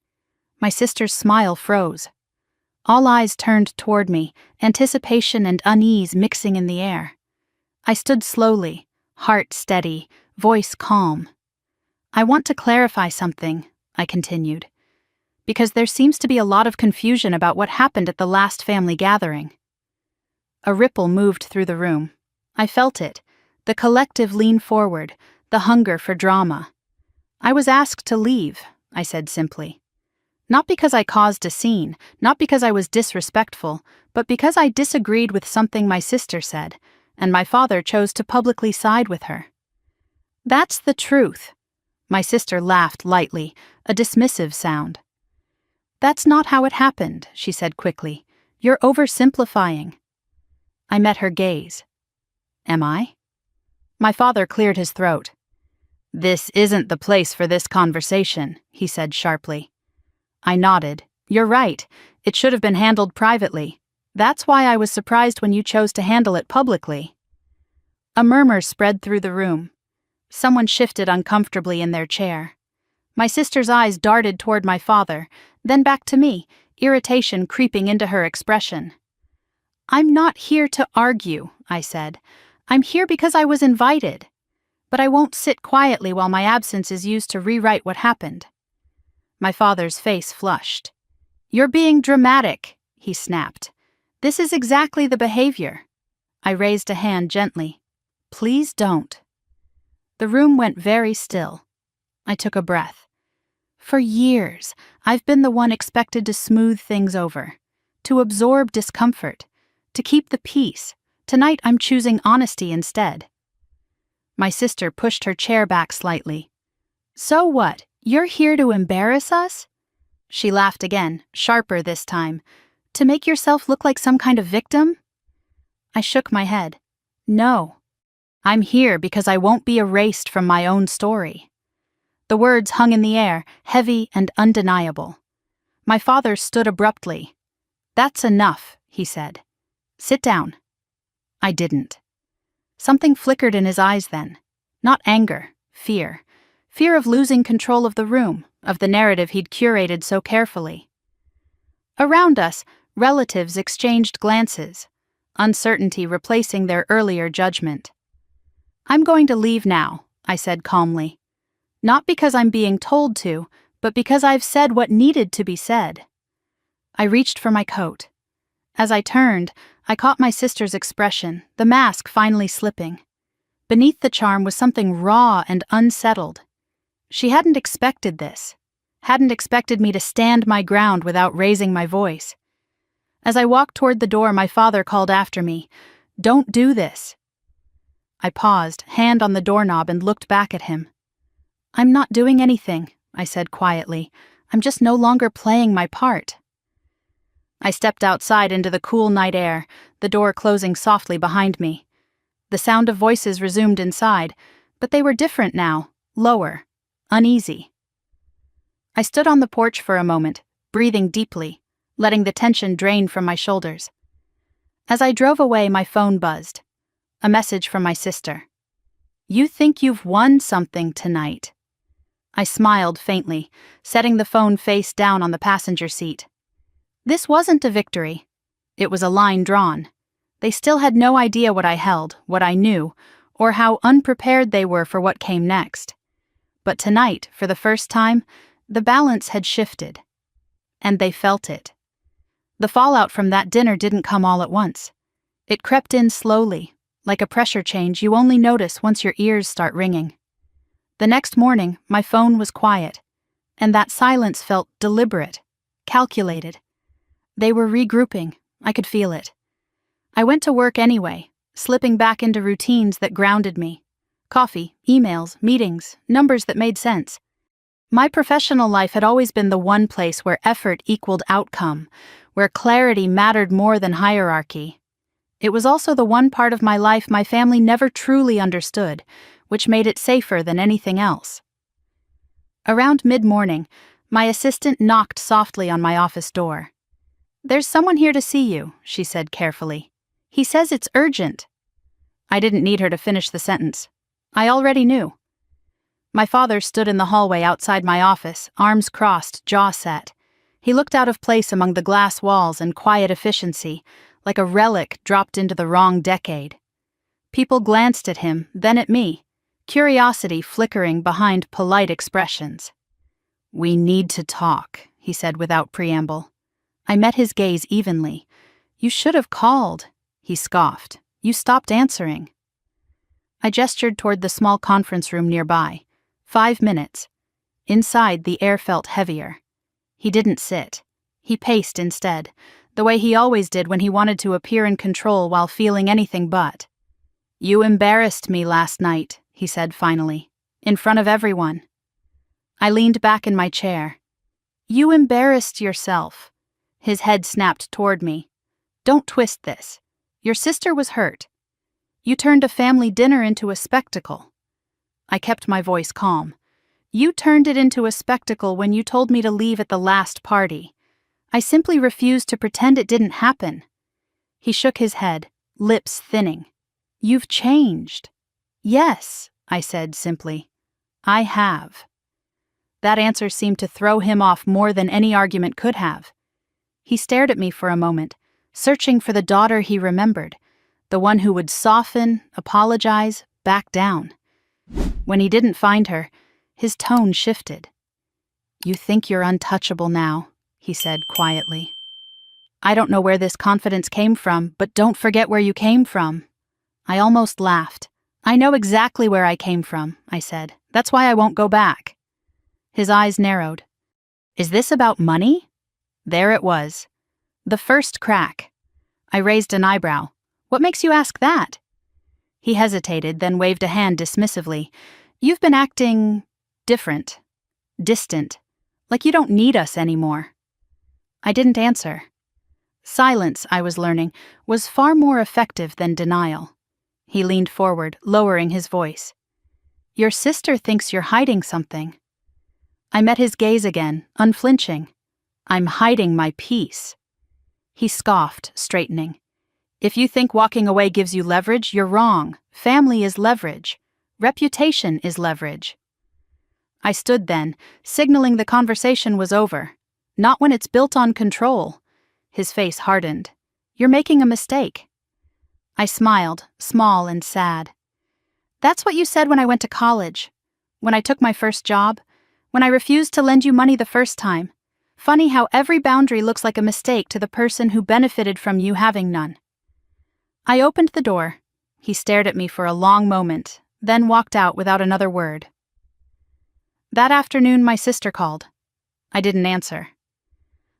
My sister's smile froze. All eyes turned toward me, anticipation and unease mixing in the air. I stood slowly, heart steady, voice calm. "I want to clarify something," I continued, "because there seems to be a lot of confusion about what happened at the last family gathering." A ripple moved through the room. I felt it, the collective lean forward, the hunger for drama. "I was asked to leave," I said simply. Not because I caused a scene, not because I was disrespectful, but because I disagreed with something my sister said, and my father chose to publicly side with her. "That's the truth." My sister laughed lightly, a dismissive sound. "That's not how it happened," she said quickly. "You're oversimplifying." I met her gaze. Am I? My father cleared his throat. "This isn't the place for this conversation," he said sharply. I nodded. "You're right. It should have been handled privately. That's why I was surprised when you chose to handle it publicly." A murmur spread through the room. Someone shifted uncomfortably in their chair. My sister's eyes darted toward my father, then back to me, irritation creeping into her expression. "I'm not here to argue," I said. "I'm here because I was invited. But I won't sit quietly while my absence is used to rewrite what happened." My father's face flushed. "You're being dramatic," he snapped. "This is exactly the behavior." I raised a hand gently. "Please don't." The room went very still. I took a breath. For years, I've been the one expected to smooth things over, to absorb discomfort, to keep the peace. Tonight I'm choosing honesty instead. My sister pushed her chair back slightly. "So what? You're here to embarrass us?" She laughed again, sharper this time. "To make yourself look like some kind of victim?" I shook my head. "No. I'm here because I won't be erased from my own story." The words hung in the air, heavy and undeniable. My father stood abruptly. "That's enough," he said. "Sit down." I didn't. Something flickered in his eyes then. Not anger, fear. Fear of losing control of the room, of the narrative he'd curated so carefully. Around us, relatives exchanged glances, uncertainty replacing their earlier judgment. "I'm going to leave now," I said calmly. "Not because I'm being told to, but because I've said what needed to be said." I reached for my coat. As I turned, I caught my sister's expression, the mask finally slipping. Beneath the charm was something raw and unsettled. She hadn't expected this, hadn't expected me to stand my ground without raising my voice. As I walked toward the door, my father called after me, "Don't do this." I paused, hand on the doorknob, and looked back at him. "I'm not doing anything," I said quietly. "I'm just no longer playing my part." I stepped outside into the cool night air, the door closing softly behind me. The sound of voices resumed inside, but they were different now, lower, uneasy. I stood on the porch for a moment, breathing deeply, letting the tension drain from my shoulders. As I drove away, my phone buzzed. A message from my sister. "You think you've won something tonight." I smiled faintly, setting the phone face down on the passenger seat. This wasn't a victory. It was a line drawn. They still had no idea what I held, what I knew, or how unprepared they were for what came next. But tonight, for the first time, the balance had shifted. And they felt it. The fallout from that dinner didn't come all at once. It crept in slowly, like a pressure change you only notice once your ears start ringing. The next morning, my phone was quiet, and that silence felt deliberate, calculated. They were regrouping. I could feel it. I went to work anyway, slipping back into routines that grounded me. Coffee, emails, meetings, numbers that made sense. My professional life had always been the one place where effort equaled outcome, where clarity mattered more than hierarchy. It was also the one part of my life my family never truly understood, which made it safer than anything else. Around mid-morning, my assistant knocked softly on my office door. "There's someone here to see you," she said carefully. "He says it's urgent." I didn't need her to finish the sentence. I already knew. My father stood in the hallway outside my office, arms crossed, jaw set. He looked out of place among the glass walls and quiet efficiency, like a relic dropped into the wrong decade. People glanced at him, then at me, curiosity flickering behind polite expressions. "We need to talk," he said without preamble. I met his gaze evenly. "You should have called," he scoffed. "You stopped answering." I gestured toward the small conference room nearby. 5 minutes. Inside, the air felt heavier. He didn't sit. He paced instead, the way he always did when he wanted to appear in control while feeling anything but. "You embarrassed me last night," he said finally, "in front of everyone." I leaned back in my chair. "You embarrassed yourself." His head snapped toward me. "Don't twist this. Your sister was hurt. You turned a family dinner into a spectacle." I kept my voice calm. "You turned it into a spectacle when you told me to leave at the last party. I simply refused to pretend it didn't happen." He shook his head, lips thinning. "You've changed." "Yes," I said simply. I have. That answer seemed to throw him off more than any argument could have. He stared at me for a moment, searching for the daughter he remembered, the one who would soften, apologize, back down. When he didn't find her, his tone shifted. You think you're untouchable now, he said quietly. I don't know where this confidence came from, but don't forget where you came from. I almost laughed. I know exactly where I came from, I said. That's why I won't go back. His eyes narrowed. Is this about money? There it was. The first crack. I raised an eyebrow. What makes you ask that? He hesitated, then waved a hand dismissively. You've been acting different, distant, like you don't need us anymore. I didn't answer. Silence, I was learning, was far more effective than denial. He leaned forward, lowering his voice. Your sister thinks you're hiding something. I met his gaze again, unflinching. I'm hiding my peace. He scoffed, straightening. If you think walking away gives you leverage, you're wrong. Family is leverage. Reputation is leverage. I stood then, signaling the conversation was over. Not when it's built on control. His face hardened. You're making a mistake. I smiled, small and sad. That's what you said when I went to college. When I took my first job. When I refused to lend you money the first time. Funny how every boundary looks like a mistake to the person who benefited from you having none. I opened the door. He stared at me for a long moment, then walked out without another word. That afternoon my sister called. I didn't answer.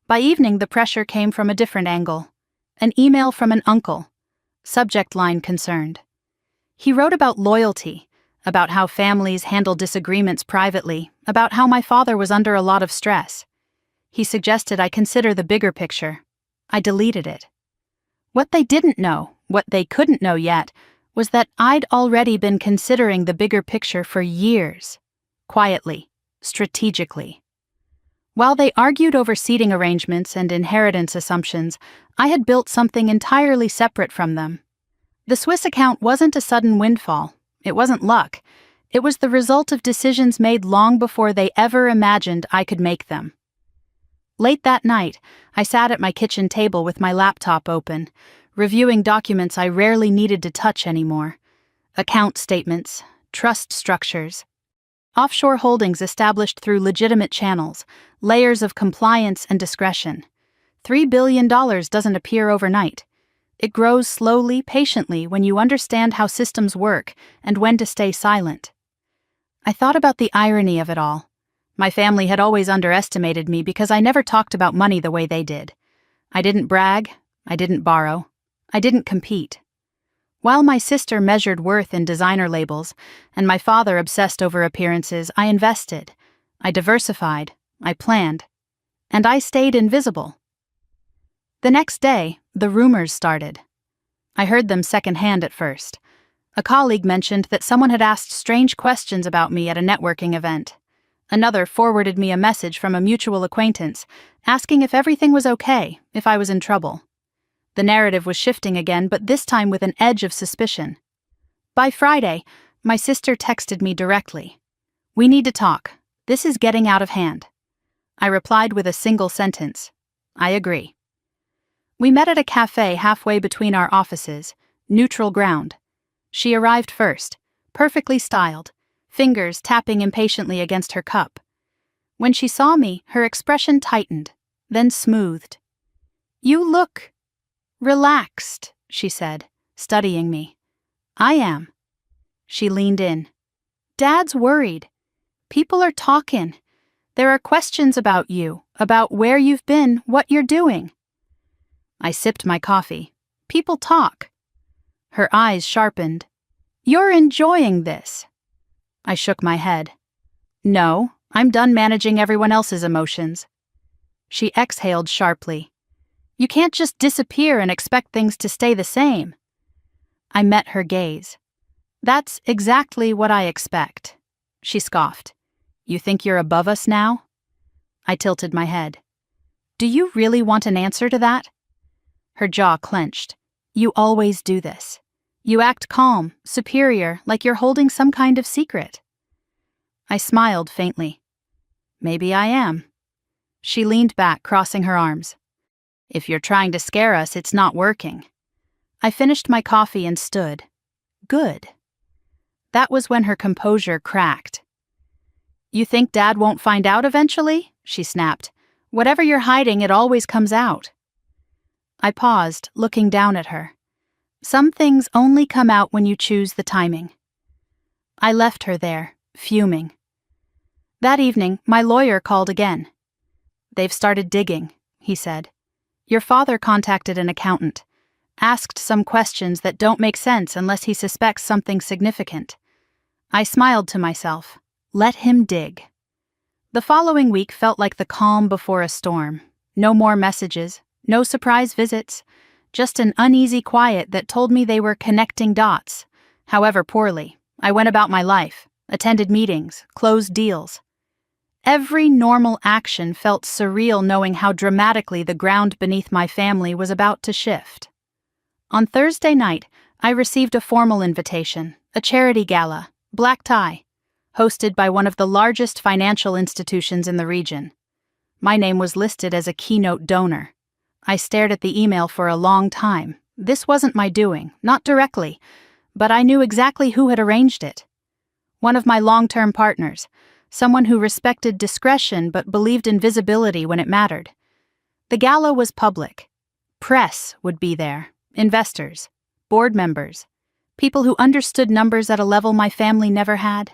By evening the pressure came from a different angle. An email from an uncle. Subject line concerned. He wrote about loyalty, about how families handle disagreements privately, about how my father was under a lot of stress. He suggested I consider the bigger picture. I deleted it. What they didn't know, what they couldn't know yet, was that I'd already been considering the bigger picture for years. Quietly, strategically. While they argued over seating arrangements and inheritance assumptions, I had built something entirely separate from them. The Swiss account wasn't a sudden windfall. It wasn't luck. It was the result of decisions made long before they ever imagined I could make them. Late that night, I sat at my kitchen table with my laptop open, reviewing documents I rarely needed to touch anymore. Account statements, trust structures, offshore holdings established through legitimate channels, layers of compliance and discretion. $3 billion doesn't appear overnight. It grows slowly, patiently when you understand how systems work and when to stay silent. I thought about the irony of it all. My family had always underestimated me because I never talked about money the way they did. I didn't brag, I didn't borrow, I didn't compete. While my sister measured worth in designer labels, and my father obsessed over appearances, I invested, I diversified, I planned, and I stayed invisible. The next day, the rumors started. I heard them secondhand at first. A colleague mentioned that someone had asked strange questions about me at a networking event. Another forwarded me a message from a mutual acquaintance, asking if everything was okay, if I was in trouble. The narrative was shifting again, but this time with an edge of suspicion. By Friday, my sister texted me directly. We need to talk. This is getting out of hand. I replied with a single sentence. I agree. We met at a cafe halfway between our offices, neutral ground. She arrived first, perfectly styled, fingers tapping impatiently against her cup. When she saw me, her expression tightened, then smoothed. You look relaxed, she said, studying me. I am. She leaned in. Dad's worried. People are talking. There are questions about you, about where you've been, what you're doing. I sipped my coffee. People talk. Her eyes sharpened. You're enjoying this. I shook my head. No, I'm done managing everyone else's emotions. She exhaled sharply. You can't just disappear and expect things to stay the same. I met her gaze. That's exactly what I expect. She scoffed. You think you're above us now? I tilted my head. Do you really want an answer to that? Her jaw clenched. You always do this. You act calm, superior, like you're holding some kind of secret. I smiled faintly. Maybe I am. She leaned back, crossing her arms. If you're trying to scare us, it's not working. I finished my coffee and stood. Good. That was when her composure cracked. You think Dad won't find out eventually? She snapped. Whatever you're hiding, it always comes out. I paused, looking down at her. Some things only come out when you choose the timing. I left her there, fuming. That evening, my lawyer called again. They've started digging, he said. Your father contacted an accountant, asked some questions that don't make sense unless he suspects something significant. I smiled to myself. Let him dig. The following week felt like the calm before a storm. No more messages, no surprise visits, just an uneasy quiet that told me they were connecting dots. However poorly, I went about my life, attended meetings, closed deals. Every normal action felt surreal, knowing how dramatically the ground beneath my family was about to shift. On Thursday night, I received a formal invitation, a charity gala, black tie, hosted by one of the largest financial institutions in the region. My name was listed as a keynote donor. I stared at the email for a long time. This wasn't my doing, not directly, but I knew exactly who had arranged it. One of my long-term partners, someone who respected discretion but believed in visibility when it mattered. The gala was public. Press would be there, investors, board members, people who understood numbers at a level my family never had.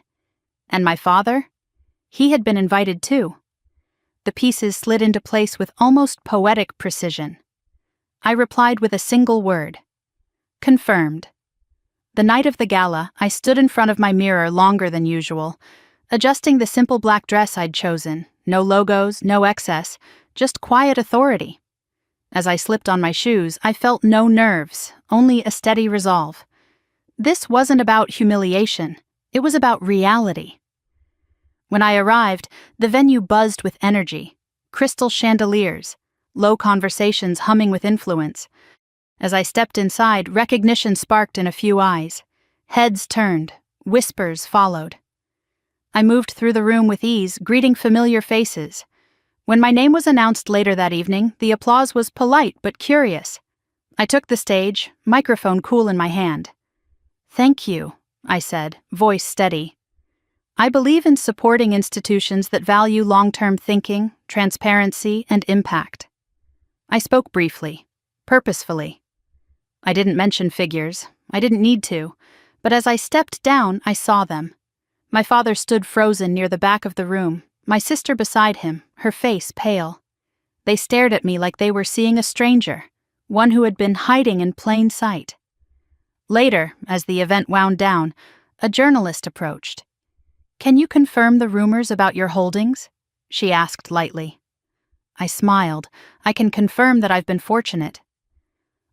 And my father? He had been invited too. The pieces slid into place with almost poetic precision. I replied with a single word. Confirmed. The night of the gala, I stood in front of my mirror longer than usual, adjusting the simple black dress I'd chosen. No logos, no excess, just quiet authority. As I slipped on my shoes, I felt no nerves, only a steady resolve. This wasn't about humiliation. It was about reality. When I arrived, the venue buzzed with energy, crystal chandeliers, low conversations humming with influence. As I stepped inside, recognition sparked in a few eyes. Heads turned, whispers followed. I moved through the room with ease, greeting familiar faces. When my name was announced later that evening, the applause was polite but curious. I took the stage, microphone cool in my hand. Thank you, I said, voice steady. I believe in supporting institutions that value long-term thinking, transparency, and impact. I spoke briefly, purposefully. I didn't mention figures. I didn't need to. But as I stepped down, I saw them. My father stood frozen near the back of the room, my sister beside him, her face pale. They stared at me like they were seeing a stranger, one who had been hiding in plain sight. Later, as the event wound down, a journalist approached. Can you confirm the rumors about your holdings? She asked lightly. I smiled. I can confirm that I've been fortunate.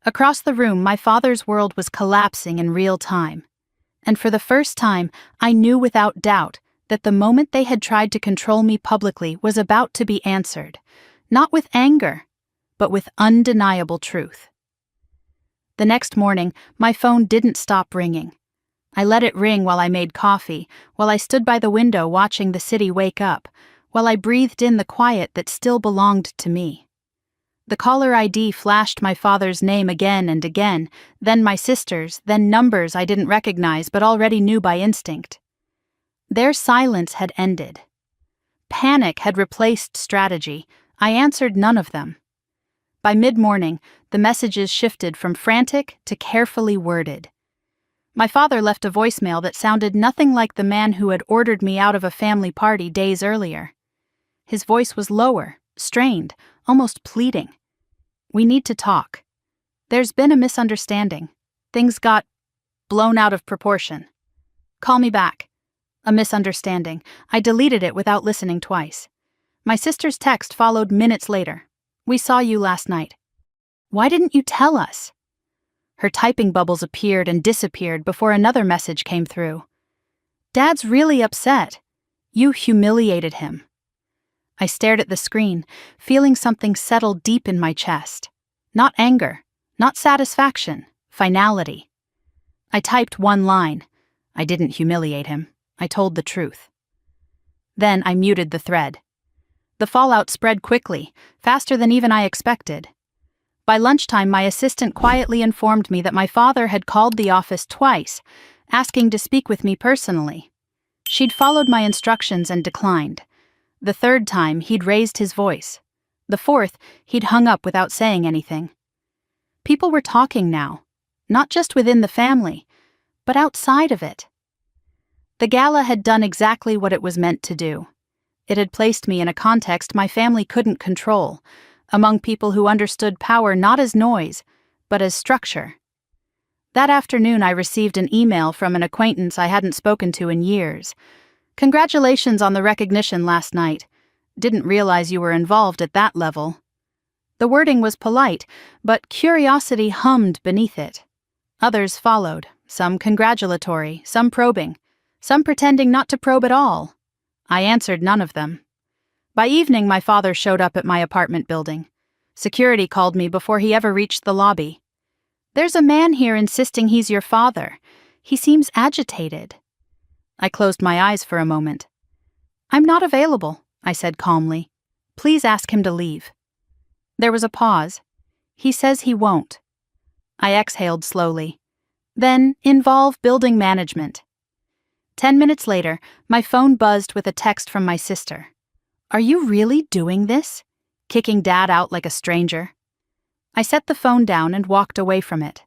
Across the room, my father's world was collapsing in real time. And for the first time, I knew without doubt that the moment they had tried to control me publicly was about to be answered, not with anger, but with undeniable truth. The next morning, my phone didn't stop ringing. I let it ring while I made coffee, while I stood by the window watching the city wake up, while I breathed in the quiet that still belonged to me. The caller ID flashed my father's name again and again, then my sister's, then numbers I didn't recognize but already knew by instinct. Their silence had ended. Panic had replaced strategy. I answered none of them. By mid-morning, the messages shifted from frantic to carefully worded. My father left a voicemail that sounded nothing like the man who had ordered me out of a family party days earlier. His voice was lower, strained, almost pleading. We need to talk. There's been a misunderstanding. Things got blown out of proportion. Call me back. A misunderstanding. I deleted it without listening twice. My sister's text followed minutes later. We saw you last night. Why didn't you tell us? Her typing bubbles appeared and disappeared before another message came through. Dad's really upset. You humiliated him. I stared at the screen, feeling something settle deep in my chest. Not anger, not satisfaction, finality. I typed one line. I didn't humiliate him. I told the truth. Then I muted the thread. The fallout spread quickly, faster than even I expected. By lunchtime, my assistant quietly informed me that my father had called the office twice, asking to speak with me personally. She'd followed my instructions and declined. The third time, he'd raised his voice. The fourth, he'd hung up without saying anything. People were talking now, not just within the family, but outside of it. The gala had done exactly what it was meant to do. It had placed me in a context my family couldn't control, among people who understood power not as noise, but as structure. That afternoon, I received an email from an acquaintance I hadn't spoken to in years. "Congratulations on the recognition last night. Didn't realize you were involved at that level." The wording was polite, but curiosity hummed beneath it. Others followed, some congratulatory, some probing, some pretending not to probe at all. I answered none of them. By evening, my father showed up at my apartment building. Security called me before he ever reached the lobby. "There's a man here insisting he's your father. He seems agitated." I closed my eyes for a moment. "I'm not available," I said calmly. "Please ask him to leave." There was a pause. "He says he won't." I exhaled slowly. "Then involve building management." 10 minutes later, my phone buzzed with a text from my sister. "Are you really doing this? Kicking Dad out like a stranger?" I set the phone down and walked away from it.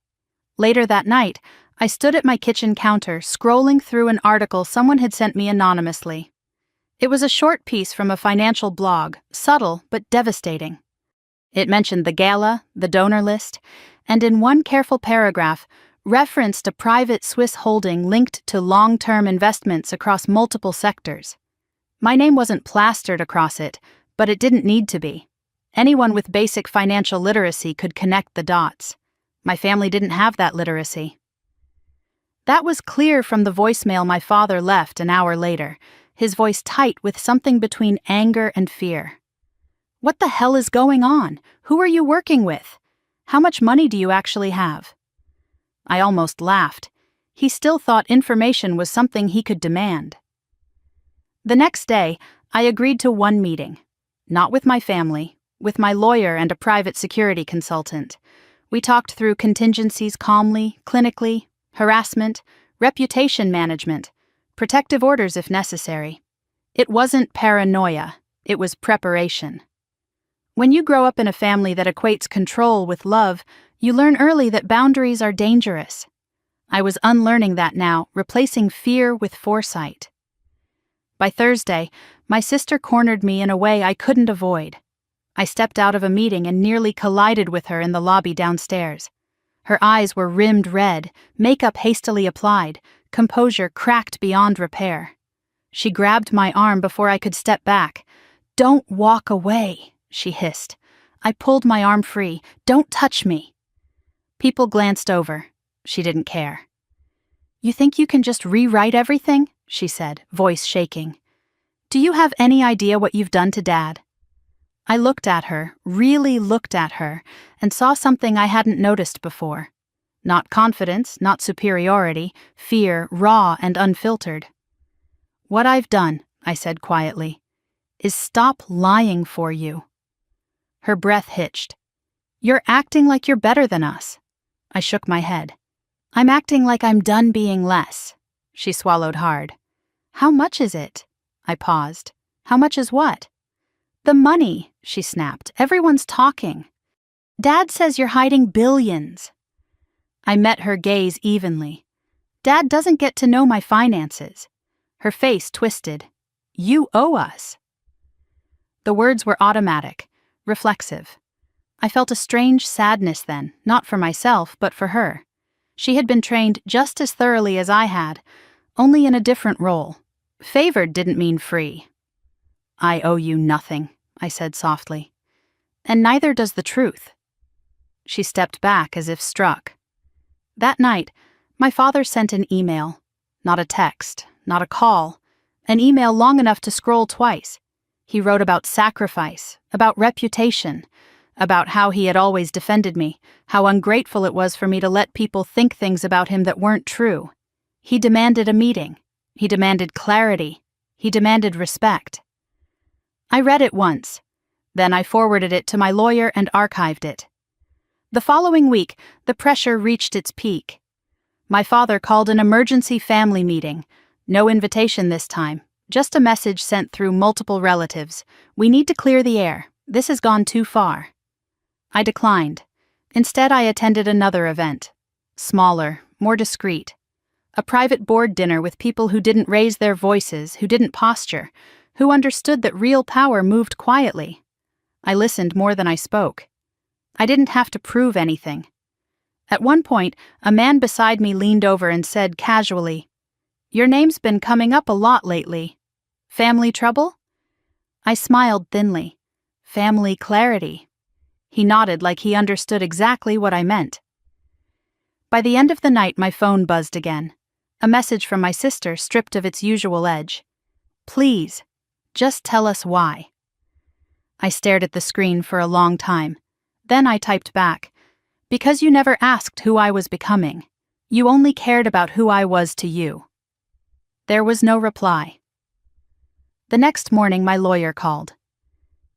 Later that night, I stood at my kitchen counter scrolling through an article someone had sent me anonymously. It was a short piece from a financial blog, subtle but devastating. It mentioned the gala, the donor list, and in one careful paragraph, referenced a private Swiss holding linked to long-term investments across multiple sectors. My name wasn't plastered across it, but it didn't need to be. Anyone with basic financial literacy could connect the dots. My family didn't have that literacy. That was clear from the voicemail my father left an hour later, his voice tight with something between anger and fear. "What the hell is going on? Who are you working with? How much money do you actually have?" I almost laughed. He still thought information was something he could demand. The next day, I agreed to one meeting. Not with my family, with my lawyer and a private security consultant. We talked through contingencies calmly, clinically, harassment, reputation management, protective orders if necessary. It wasn't paranoia, it was preparation. When you grow up in a family that equates control with love, you learn early that boundaries are dangerous. I was unlearning that now, replacing fear with foresight. By Thursday, my sister cornered me in a way I couldn't avoid. I stepped out of a meeting and nearly collided with her in the lobby downstairs. Her eyes were rimmed red, makeup hastily applied, composure cracked beyond repair. She grabbed my arm before I could step back. "Don't walk away," she hissed. I pulled my arm free. "Don't touch me." People glanced over. She didn't care. "You think you can just rewrite everything?" she said, voice shaking. "Do you have any idea what you've done to Dad?" I looked at her, really looked at her, and saw something I hadn't noticed before. Not confidence, not superiority, fear, raw and unfiltered. "What I've done," I said quietly, "is stop lying for you." Her breath hitched. "You're acting like you're better than us." I shook my head. "I'm acting like I'm done being less." She swallowed hard. "How much is it?" I paused. "How much is what?" "The money," she snapped. "Everyone's talking. Dad says you're hiding billions." I met her gaze evenly. "Dad doesn't get to know my finances." Her face twisted. "You owe us." The words were automatic, reflexive. I felt a strange sadness then, not for myself, but for her. She had been trained just as thoroughly as I had, only in a different role. Favored didn't mean free. "I owe you nothing," I said softly. "And neither does the truth." She stepped back as if struck. That night, my father sent an email. Not a text, not a call. An email long enough to scroll twice. He wrote about sacrifice, about reputation, about how he had always defended me, how ungrateful it was for me to let people think things about him that weren't true. He demanded a meeting. He demanded clarity. He demanded respect. I read it once. Then I forwarded it to my lawyer and archived it. The following week, the pressure reached its peak. My father called an emergency family meeting. No invitation this time, just a message sent through multiple relatives. We need to clear the air. This has gone too far. I declined. Instead, I attended another event. Smaller, more discreet. A private board dinner with people who didn't raise their voices, who didn't posture, who understood that real power moved quietly. I listened more than I spoke. I didn't have to prove anything. At one point, a man beside me leaned over and said casually, "Your name's been coming up a lot lately. Family trouble?" I smiled thinly. Family clarity. He nodded like he understood exactly what I meant. By the end of the night, my phone buzzed again. A message from my sister stripped of its usual edge. "Please, just tell us why." I stared at the screen for a long time. Then I typed back, "Because you never asked who I was becoming. You only cared about who I was to you." There was no reply. The next morning, my lawyer called.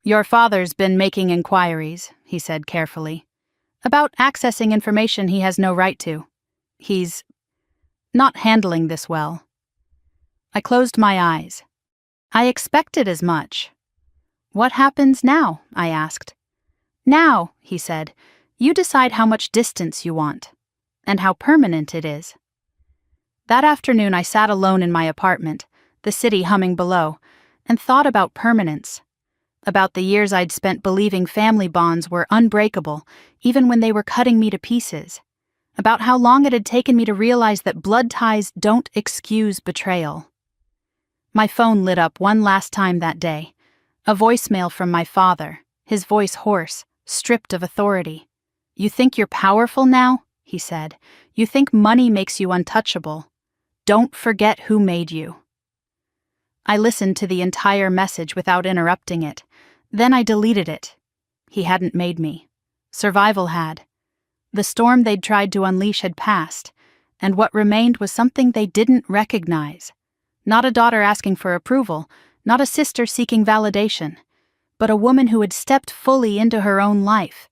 "Your father's been making inquiries," he said carefully, "about accessing information he has no right to. He's not handling this well." I closed my eyes. I expected as much. "What happens now?" I asked. "Now," he said, "you decide how much distance you want, and how permanent it is." That afternoon I sat alone in my apartment, the city humming below, and thought about permanence. About the years I'd spent believing family bonds were unbreakable, even when they were cutting me to pieces. About how long it had taken me to realize that blood ties don't excuse betrayal. My phone lit up one last time that day. A voicemail from my father, his voice hoarse, stripped of authority. "You think you're powerful now?" he said. "You think money makes you untouchable. Don't forget who made you." I listened to the entire message without interrupting it. Then I deleted it. He hadn't made me. Survival had. The storm they'd tried to unleash had passed, and what remained was something they didn't recognize. Not a daughter asking for approval, not a sister seeking validation, but a woman who had stepped fully into her own life,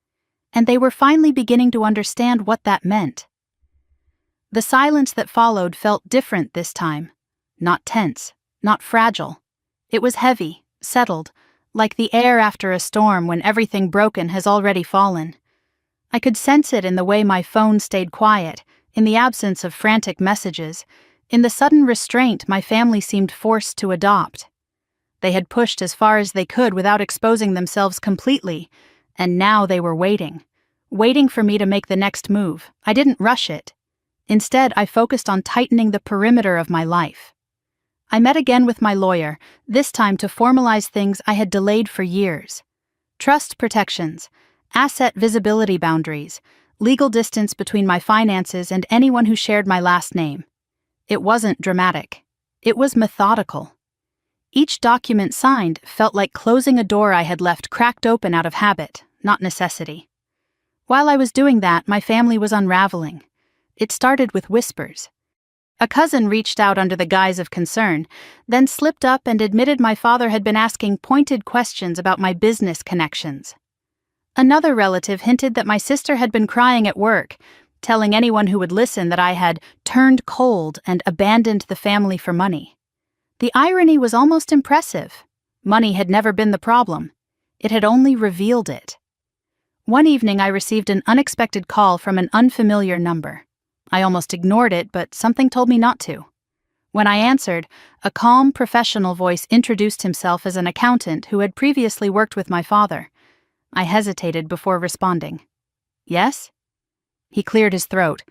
and they were finally beginning to understand what that meant. The silence that followed felt different this time. Not tense, not fragile. It was heavy, settled, like the air after a storm when everything broken has already fallen. I could sense it in the way my phone stayed quiet, in the absence of frantic messages, in the sudden restraint my family seemed forced to adopt. They had pushed as far as they could without exposing themselves completely, and now they were waiting for me to make the next move. I didn't rush it. Instead, I focused on tightening the perimeter of my life. I met again with my lawyer, this time to formalize things I had delayed for years. Trust protections, asset visibility boundaries, legal distance between my finances and anyone who shared my last name. It wasn't dramatic. It was methodical. Each document signed felt like closing a door I had left cracked open out of habit, not necessity. While I was doing that, my family was unraveling. It started with whispers. A cousin reached out under the guise of concern, then slipped up and admitted my father had been asking pointed questions about my business connections. Another relative hinted that my sister had been crying at work, telling anyone who would listen that I had turned cold and abandoned the family for money. The irony was almost impressive. Money had never been the problem. It had only revealed it. One evening I received an unexpected call from an unfamiliar number. I almost ignored it, but something told me not to. When I answered, a calm, professional voice introduced himself as an accountant who had previously worked with my father. I hesitated before responding. "Yes?" He cleared his throat.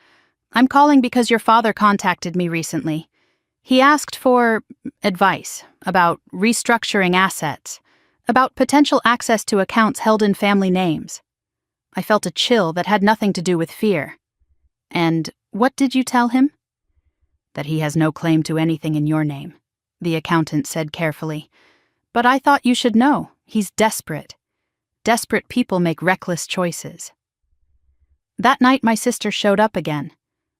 "I'm calling because your father contacted me recently. He asked for advice about restructuring assets, about potential access to accounts held in family names." I felt a chill that had nothing to do with fear. "And what did you tell him?" "That he has no claim to anything in your name," the accountant said carefully. "But I thought you should know. He's desperate. Desperate people make reckless choices. That night my sister showed up again.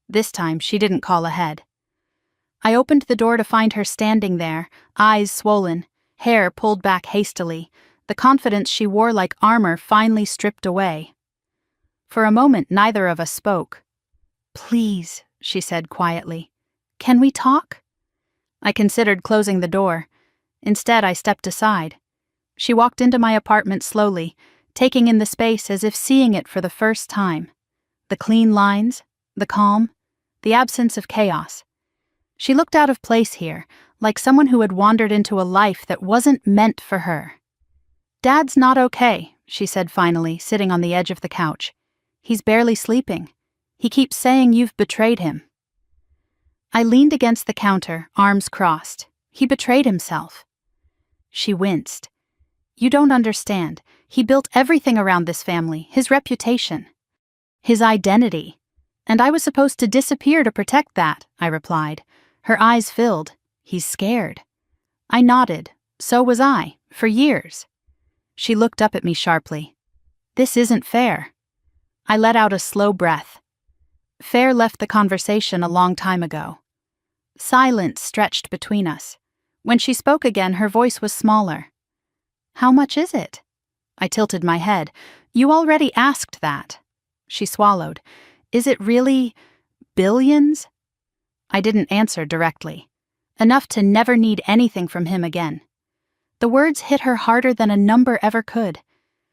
This time she didn't call ahead. I opened the door to find her standing there, eyes swollen, hair pulled back hastily, the confidence she wore like armor finally stripped away. For a moment neither of us spoke. "Please," she said quietly. "Can we talk?" I considered closing the door. Instead, I stepped aside. She walked into my apartment slowly, taking in the space as if seeing it for the first time. The clean lines, the calm, the absence of chaos. She looked out of place here, like someone who had wandered into a life that wasn't meant for her. "Dad's not okay," she said finally, sitting on the edge of the couch. "He's barely sleeping. He keeps saying you've betrayed him." I leaned against the counter, arms crossed. He betrayed himself. She winced. "You don't understand. He built everything around this family, his reputation, his identity. And I was supposed to disappear to protect that," I replied. Her eyes filled. "He's scared." I nodded. So was I, for years. She looked up at me sharply. "This isn't fair." I let out a slow breath. Fair left the conversation a long time ago. Silence stretched between us. When she spoke again, her voice was smaller. "How much is it?" I tilted my head. "You already asked that." She swallowed. "Is it really billions?" I didn't answer directly. Enough to never need anything from him again. The words hit her harder than a number ever could.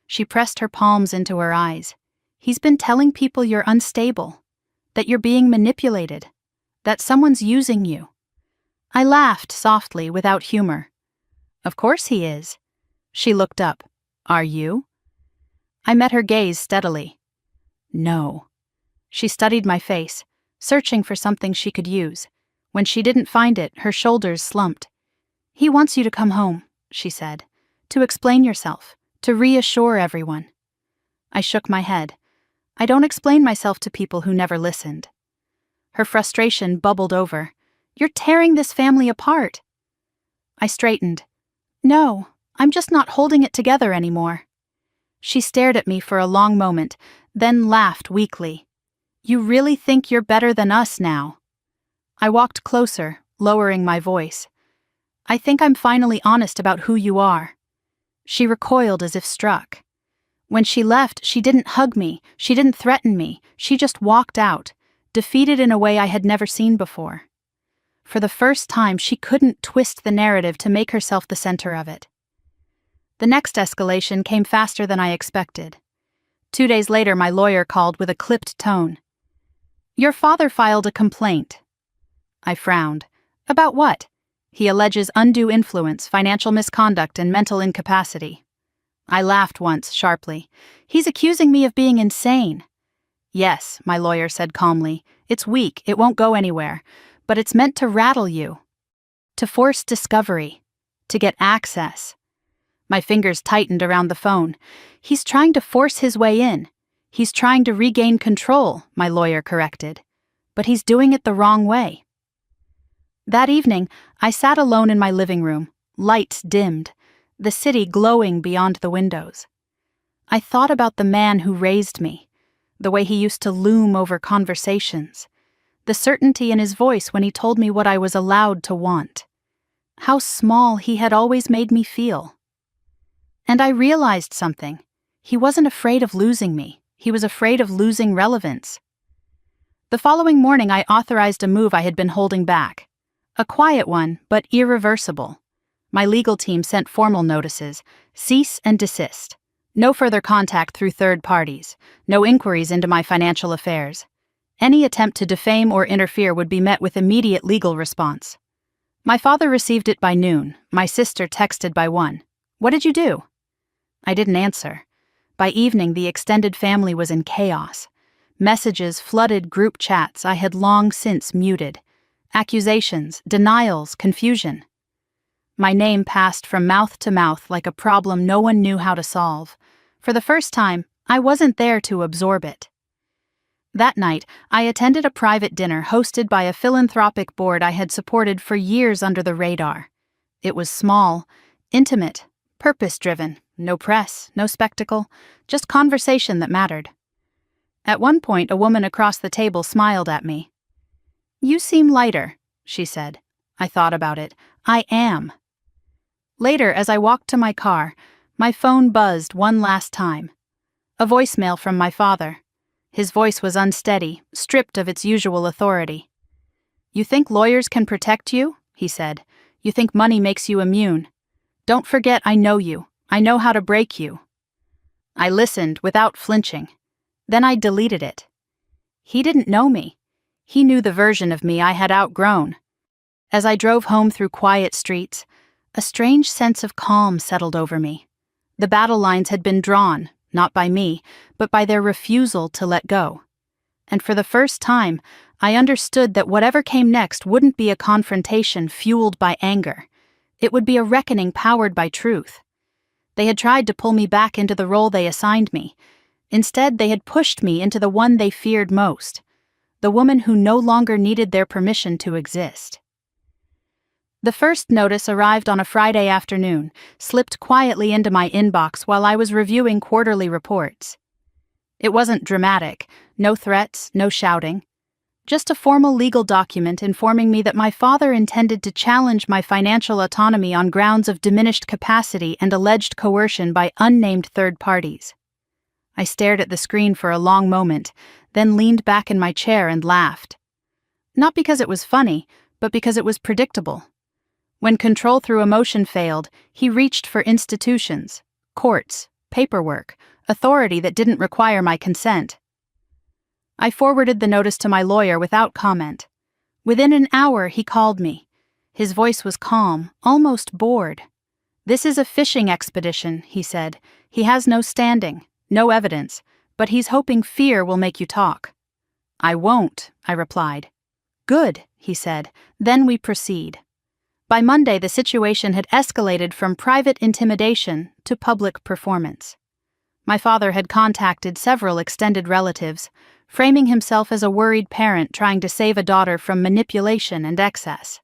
She pressed her palms into her eyes. "He's been telling people you're unstable, that you're being manipulated, that someone's using you." I laughed softly, without humor. "Of course he is." She looked up. "Are you?" I met her gaze steadily. "No." She studied my face, searching for something she could use. When she didn't find it, her shoulders slumped. "He wants you to come home," she said, "to explain yourself, to reassure everyone." I shook my head. I don't explain myself to people who never listened. Her frustration bubbled over. "You're tearing this family apart." I straightened. "No, I'm just not holding it together anymore." She stared at me for a long moment, then laughed weakly. "You really think you're better than us now?" I walked closer, lowering my voice. "I think I'm finally honest about who you are." She recoiled as if struck. When she left, she didn't hug me, she didn't threaten me, she just walked out, defeated in a way I had never seen before. For the first time, she couldn't twist the narrative to make herself the center of it. The next escalation came faster than I expected. 2 days later, my lawyer called with a clipped tone. "Your father filed a complaint." I frowned. "About what?" "He alleges undue influence, financial misconduct, and mental incapacity." I laughed once, sharply. "He's accusing me of being insane." "Yes," my lawyer said calmly. "It's weak, it won't go anywhere. But it's meant to rattle you. To force discovery. To get access." My fingers tightened around the phone. "He's trying to force his way in. He's trying to regain control," my lawyer corrected. "But he's doing it the wrong way." That evening, I sat alone in my living room, lights dimmed, the city glowing beyond the windows. I thought about the man who raised me, the way he used to loom over conversations, the certainty in his voice when he told me what I was allowed to want. How small he had always made me feel. And I realized something. He wasn't afraid of losing me. He was afraid of losing relevance. The following morning, I authorized a move I had been holding back. A quiet one, but irreversible. My legal team sent formal notices: cease and desist. No further contact through third parties. No inquiries into my financial affairs. Any attempt to defame or interfere would be met with immediate legal response. My father received it by noon. My sister texted by 1. "What did you do?" I didn't answer. By evening, the extended family was in chaos. Messages flooded group chats I had long since muted. Accusations, denials, confusion. My name passed from mouth to mouth like a problem no one knew how to solve. For the first time, I wasn't there to absorb it. That night, I attended a private dinner hosted by a philanthropic board I had supported for years under the radar. It was small, intimate, Purpose-driven, no press, no spectacle, just conversation that mattered. At one point, a woman across the table smiled at me. "You seem lighter," she said. I thought about it. I am. Later, as I walked to my car, my phone buzzed one last time. A voicemail from my father. His voice was unsteady, stripped of its usual authority. "You think lawyers can protect you?" he said. "You think money makes you immune? Don't forget I know you. I know how to break you." I listened without flinching. Then I deleted it. He didn't know me. He knew the version of me I had outgrown. As I drove home through quiet streets, a strange sense of calm settled over me. The battle lines had been drawn, not by me, but by their refusal to let go. And for the first time, I understood that whatever came next wouldn't be a confrontation fueled by anger. It would be a reckoning powered by truth. They had tried to pull me back into the role they assigned me. Instead, they had pushed me into the one they feared most, the woman who no longer needed their permission to exist. The first notice arrived on a Friday afternoon, slipped quietly into my inbox while I was reviewing quarterly reports. It wasn't dramatic, no threats, no shouting. Just a formal legal document informing me that my father intended to challenge my financial autonomy on grounds of diminished capacity and alleged coercion by unnamed third parties. I stared at the screen for a long moment, then leaned back in my chair and laughed. Not because it was funny, but because it was predictable. When control through emotion failed, he reached for institutions, courts, paperwork, authority that didn't require my consent. I forwarded the notice to my lawyer without comment. Within an hour, he called me. His voice was calm, almost bored. "This is a fishing expedition," he said. "He has no standing, no evidence, but he's hoping fear will make you talk." "I won't," I replied. "Good," he said. "Then we proceed." By Monday, the situation had escalated from private intimidation to public performance. My father had contacted several extended relatives, framing himself as a worried parent trying to save a daughter from manipulation and excess.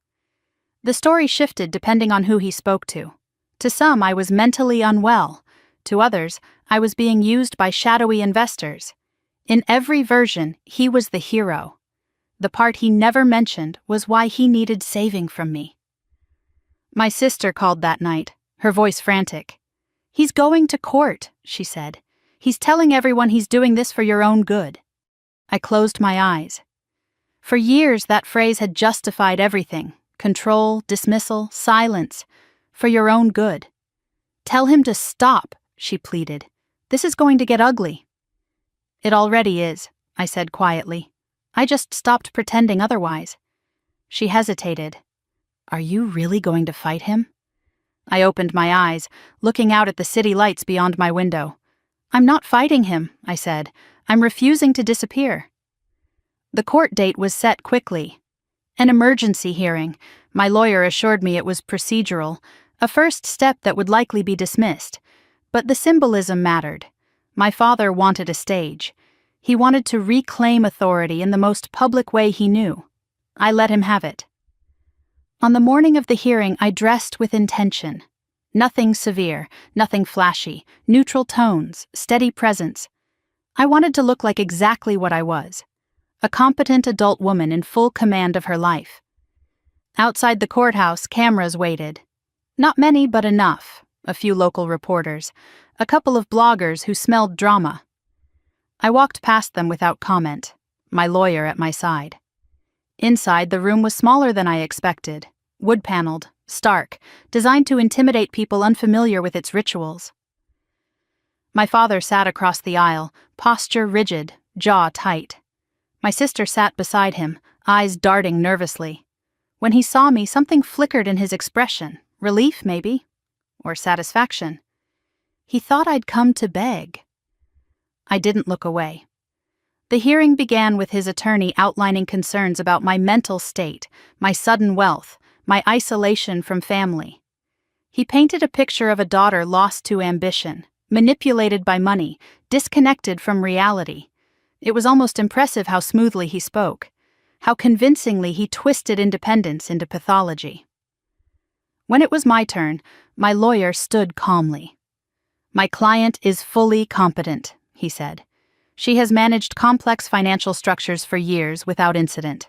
The story shifted depending on who he spoke to. To some, I was mentally unwell. To others, I was being used by shadowy investors. In every version, he was the hero. The part he never mentioned was why he needed saving from me. My sister called that night, her voice frantic. "He's going to court," she said. "He's telling everyone he's doing this for your own good." I closed my eyes. For years, that phrase had justified everything: control, dismissal, silence. For your own good. "Tell him to stop," she pleaded. "This is going to get ugly." "It already is," I said quietly. "I just stopped pretending otherwise." She hesitated. "Are you really going to fight him?" I opened my eyes, looking out at the city lights beyond my window. "I'm not fighting him," I said. "I'm refusing to disappear." The court date was set quickly. An emergency hearing. My lawyer assured me it was procedural, a first step that would likely be dismissed. But the symbolism mattered. My father wanted a stage. He wanted to reclaim authority in the most public way he knew. I let him have it. On the morning of the hearing, I dressed with intention. Nothing severe, nothing flashy, neutral tones, steady presence. I wanted to look like exactly what I was, a competent adult woman in full command of her life. Outside the courthouse, cameras waited. Not many, but enough. A few local reporters, a couple of bloggers who smelled drama. I walked past them without comment, my lawyer at my side. Inside, the room was smaller than I expected, wood-paneled, stark, designed to intimidate people unfamiliar with its rituals. My father sat across the aisle, posture rigid, jaw tight. My sister sat beside him, eyes darting nervously. When he saw me, something flickered in his expression, relief maybe, or satisfaction. He thought I'd come to beg. I didn't look away. The hearing began with his attorney outlining concerns about my mental state, my sudden wealth, my isolation from family. He painted a picture of a daughter lost to ambition, manipulated by money, disconnected from reality. It was almost impressive how smoothly he spoke, how convincingly he twisted independence into pathology. When it was my turn, my lawyer stood calmly. "My client is fully competent," he said. "She has managed complex financial structures for years without incident.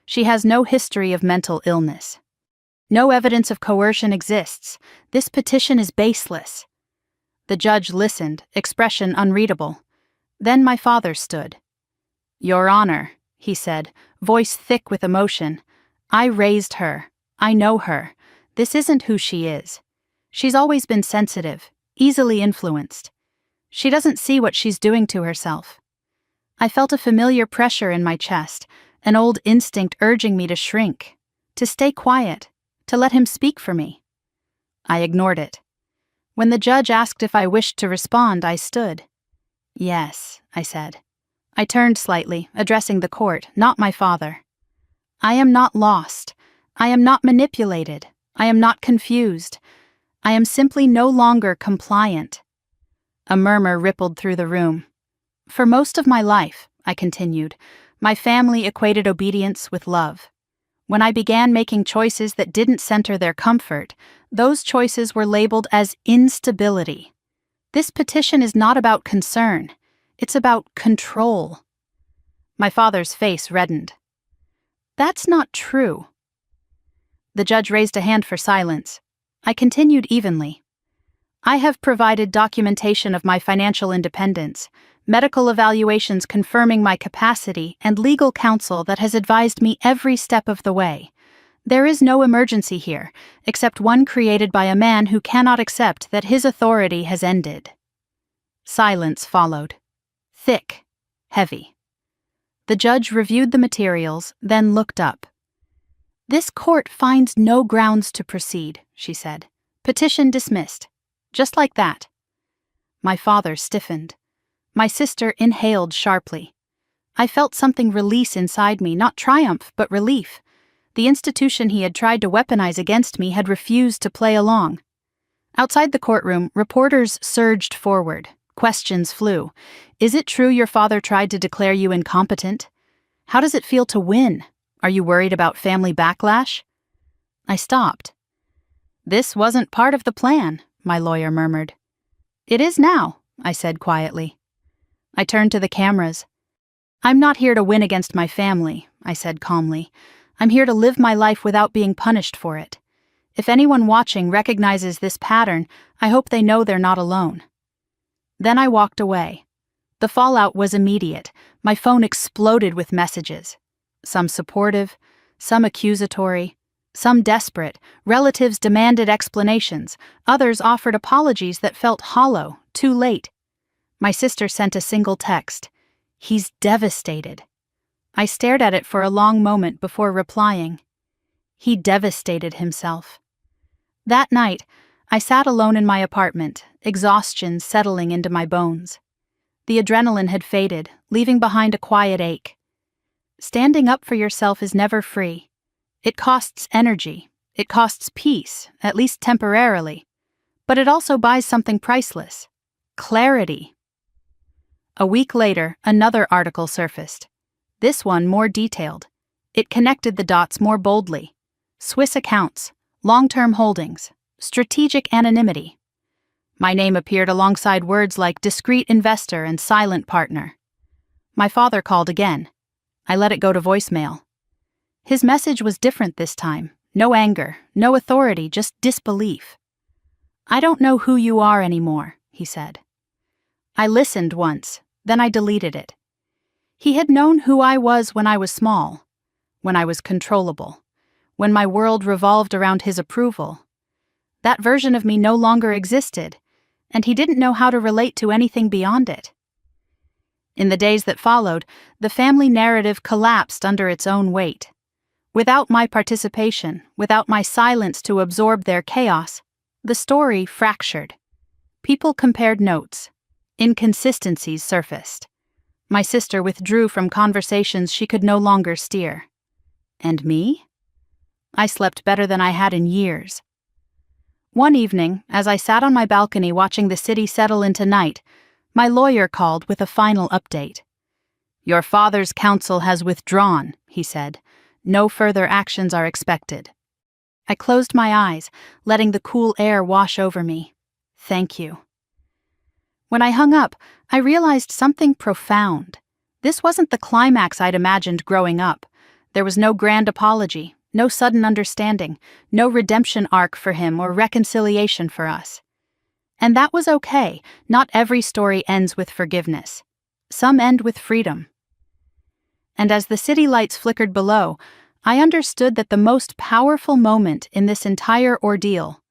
She has no history of mental illness. No evidence of coercion exists. This petition is baseless." The judge listened, expression unreadable. Then my father stood. "Your Honor," he said, voice thick with emotion, "I raised her. I know her. This isn't who she is. She's always been sensitive, easily influenced. She doesn't see what she's doing to herself." I felt a familiar pressure in my chest, an old instinct urging me to shrink, to stay quiet, to let him speak for me. I ignored it. When the judge asked if I wished to respond, I stood. "Yes," I said. I turned slightly, addressing the court, not my father. "I am not lost. I am not manipulated. I am not confused. I am simply no longer compliant." A murmur rippled through the room. "For most of my life," I continued, "my family equated obedience with love. When I began making choices that didn't center their comfort, those choices were labeled as instability. This petition is not about concern. It's about control." My father's face reddened. "That's not true." The judge raised a hand for silence. I continued evenly. "I have provided documentation of my financial independence, medical evaluations confirming my capacity, and legal counsel that has advised me every step of the way. There is no emergency here, except one created by a man who cannot accept that his authority has ended." Silence followed. Thick, heavy. The judge reviewed the materials, then looked up. "This court finds no grounds to proceed," she said. "Petition dismissed." Just like that. My father stiffened. My sister inhaled sharply. I felt something release inside me, not triumph, but relief. The institution he had tried to weaponize against me had refused to play along. Outside the courtroom, reporters surged forward. Questions flew. "Is it true your father tried to declare you incompetent? How does it feel to win? Are you worried about family backlash?" I stopped. "This wasn't part of the plan," my lawyer murmured. "It is now," I said quietly. I turned to the cameras. "I'm not here to win against my family," I said calmly. "I'm here to live my life without being punished for it. If anyone watching recognizes this pattern, I hope they know they're not alone." Then I walked away. The fallout was immediate. My phone exploded with messages. Some supportive, some accusatory, some desperate. Relatives demanded explanations. Others offered apologies that felt hollow, too late. My sister sent a single text. "He's devastated." I stared at it for a long moment before replying. He devastated himself. That night, I sat alone in my apartment, exhaustion settling into my bones. The adrenaline had faded, leaving behind a quiet ache. Standing up for yourself is never free. It costs energy. It costs peace, at least temporarily. But it also buys something priceless: clarity. A week later, another article surfaced. This one more detailed. It connected the dots more boldly. Swiss accounts, long-term holdings, strategic anonymity. My name appeared alongside words like discreet investor and silent partner. My father called again. I let it go to voicemail. His message was different this time. No anger, no authority, just disbelief. "I don't know who you are anymore," he said. I listened once, then I deleted it. He had known who I was when I was small, when I was controllable, when my world revolved around his approval. That version of me no longer existed, and he didn't know how to relate to anything beyond it. In the days that followed, the family narrative collapsed under its own weight. Without my participation, without my silence to absorb their chaos, the story fractured. People compared notes. Inconsistencies surfaced. My sister withdrew from conversations she could no longer steer. And me? I slept better than I had in years. One evening, as I sat on my balcony watching the city settle into night, my lawyer called with a final update. "Your father's counsel has withdrawn," he said. "No further actions are expected." I closed my eyes, letting the cool air wash over me. Thank you. When I hung up, I realized something profound. This wasn't the climax I'd imagined growing up. There was no grand apology, no sudden understanding, no redemption arc for him or reconciliation for us. And that was okay. Not every story ends with forgiveness. Some end with freedom. And as the city lights flickered below, I understood that the most powerful moment in this entire ordeal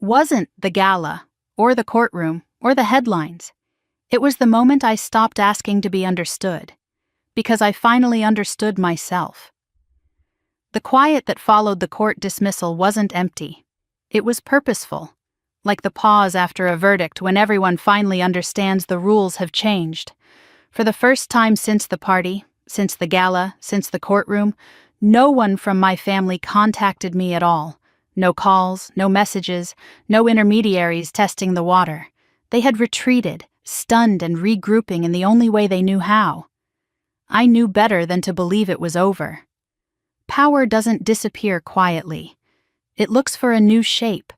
wasn't the gala, or the courtroom, or the headlines. It was the moment I stopped asking to be understood, because I finally understood myself. The quiet that followed the court dismissal wasn't empty. It was purposeful, like the pause after a verdict when everyone finally understands the rules have changed. For the first time since the party, since the gala, since the courtroom, no one from my family contacted me at all. No calls, no messages, no intermediaries testing the water. They had retreated, stunned and regrouping in the only way they knew how. I knew better than to believe it was over. Power doesn't disappear quietly. It looks for a new shape.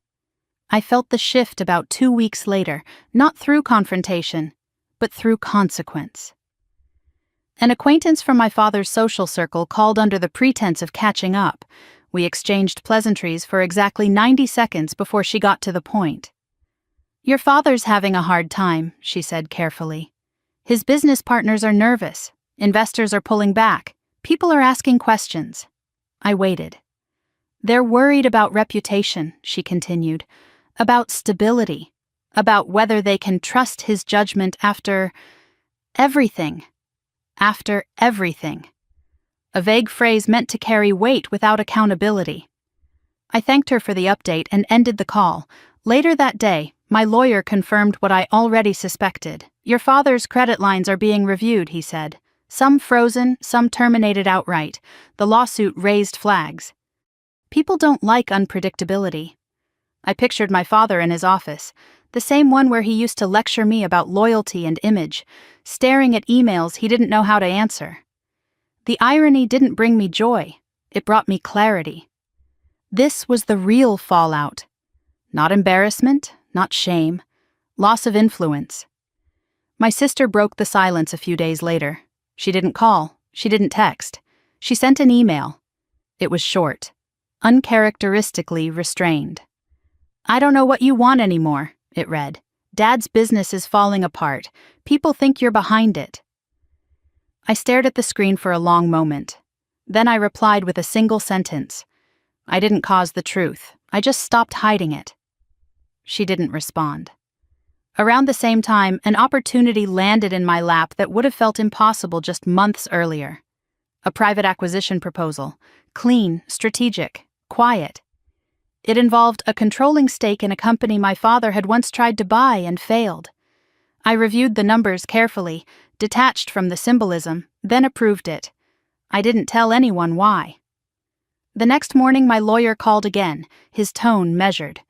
I felt the shift about 2 weeks later, not through confrontation, but through consequence. An acquaintance from my father's social circle called under the pretense of catching up. We exchanged pleasantries for exactly 90 seconds before she got to the point. "Your father's having a hard time," she said carefully. "His business partners are nervous. Investors are pulling back. People are asking questions." I waited. "They're worried about reputation," she continued, "about stability, about whether they can trust his judgment after everything. After everything." A vague phrase meant to carry weight without accountability. I thanked her for the update and ended the call. Later that day, my lawyer confirmed what I already suspected. "Your father's credit lines are being reviewed," he said. "Some frozen, some terminated outright. The lawsuit raised flags." People don't like unpredictability. I pictured my father in his office, the same one where he used to lecture me about loyalty and image, staring at emails he didn't know how to answer. The irony didn't bring me joy, it brought me clarity. This was the real fallout. Not embarrassment, not shame, loss of influence. My sister broke the silence a few days later. She didn't call, she didn't text. She sent an email. It was short, uncharacteristically restrained. "I don't know what you want anymore," it read. "Dad's business is falling apart. People think you're behind it." I stared at the screen for a long moment. Then I replied with a single sentence. "I didn't cause the truth. I just stopped hiding it." She didn't respond. Around the same time, an opportunity landed in my lap that would have felt impossible just months earlier. A private acquisition proposal. Clean, strategic, quiet. It involved a controlling stake in a company my father had once tried to buy and failed. I reviewed the numbers carefully, detached from the symbolism, then approved it. I didn't tell anyone why. The next morning my lawyer called again, his tone measured.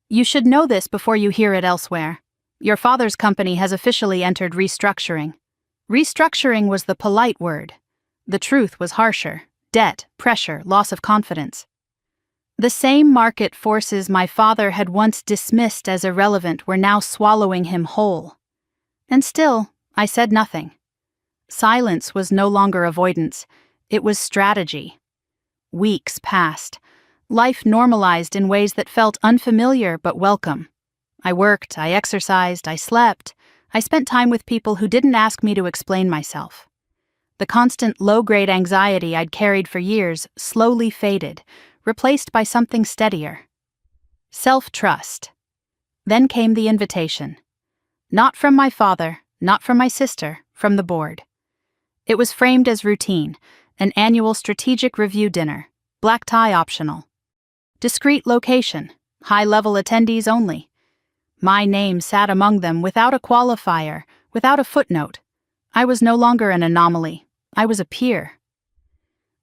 "You should know this before you hear it elsewhere. Your father's company has officially entered restructuring." Restructuring was the polite word. The truth was harsher. Debt, pressure, loss of confidence. The same market forces my father had once dismissed as irrelevant were now swallowing him whole. And still, I said nothing. Silence was no longer avoidance, it was strategy. Weeks passed. Life normalized in ways that felt unfamiliar but welcome. I worked, I exercised, I slept. I spent time with people who didn't ask me to explain myself. The constant low-grade anxiety I'd carried for years slowly faded, replaced by something steadier. Self-trust. Then came the invitation. Not from my father, not from my sister, from the board. It was framed as routine, an annual strategic review dinner, black tie optional. Discreet location, high-level attendees only. My name sat among them without a qualifier, without a footnote. I was no longer an anomaly. I was a peer.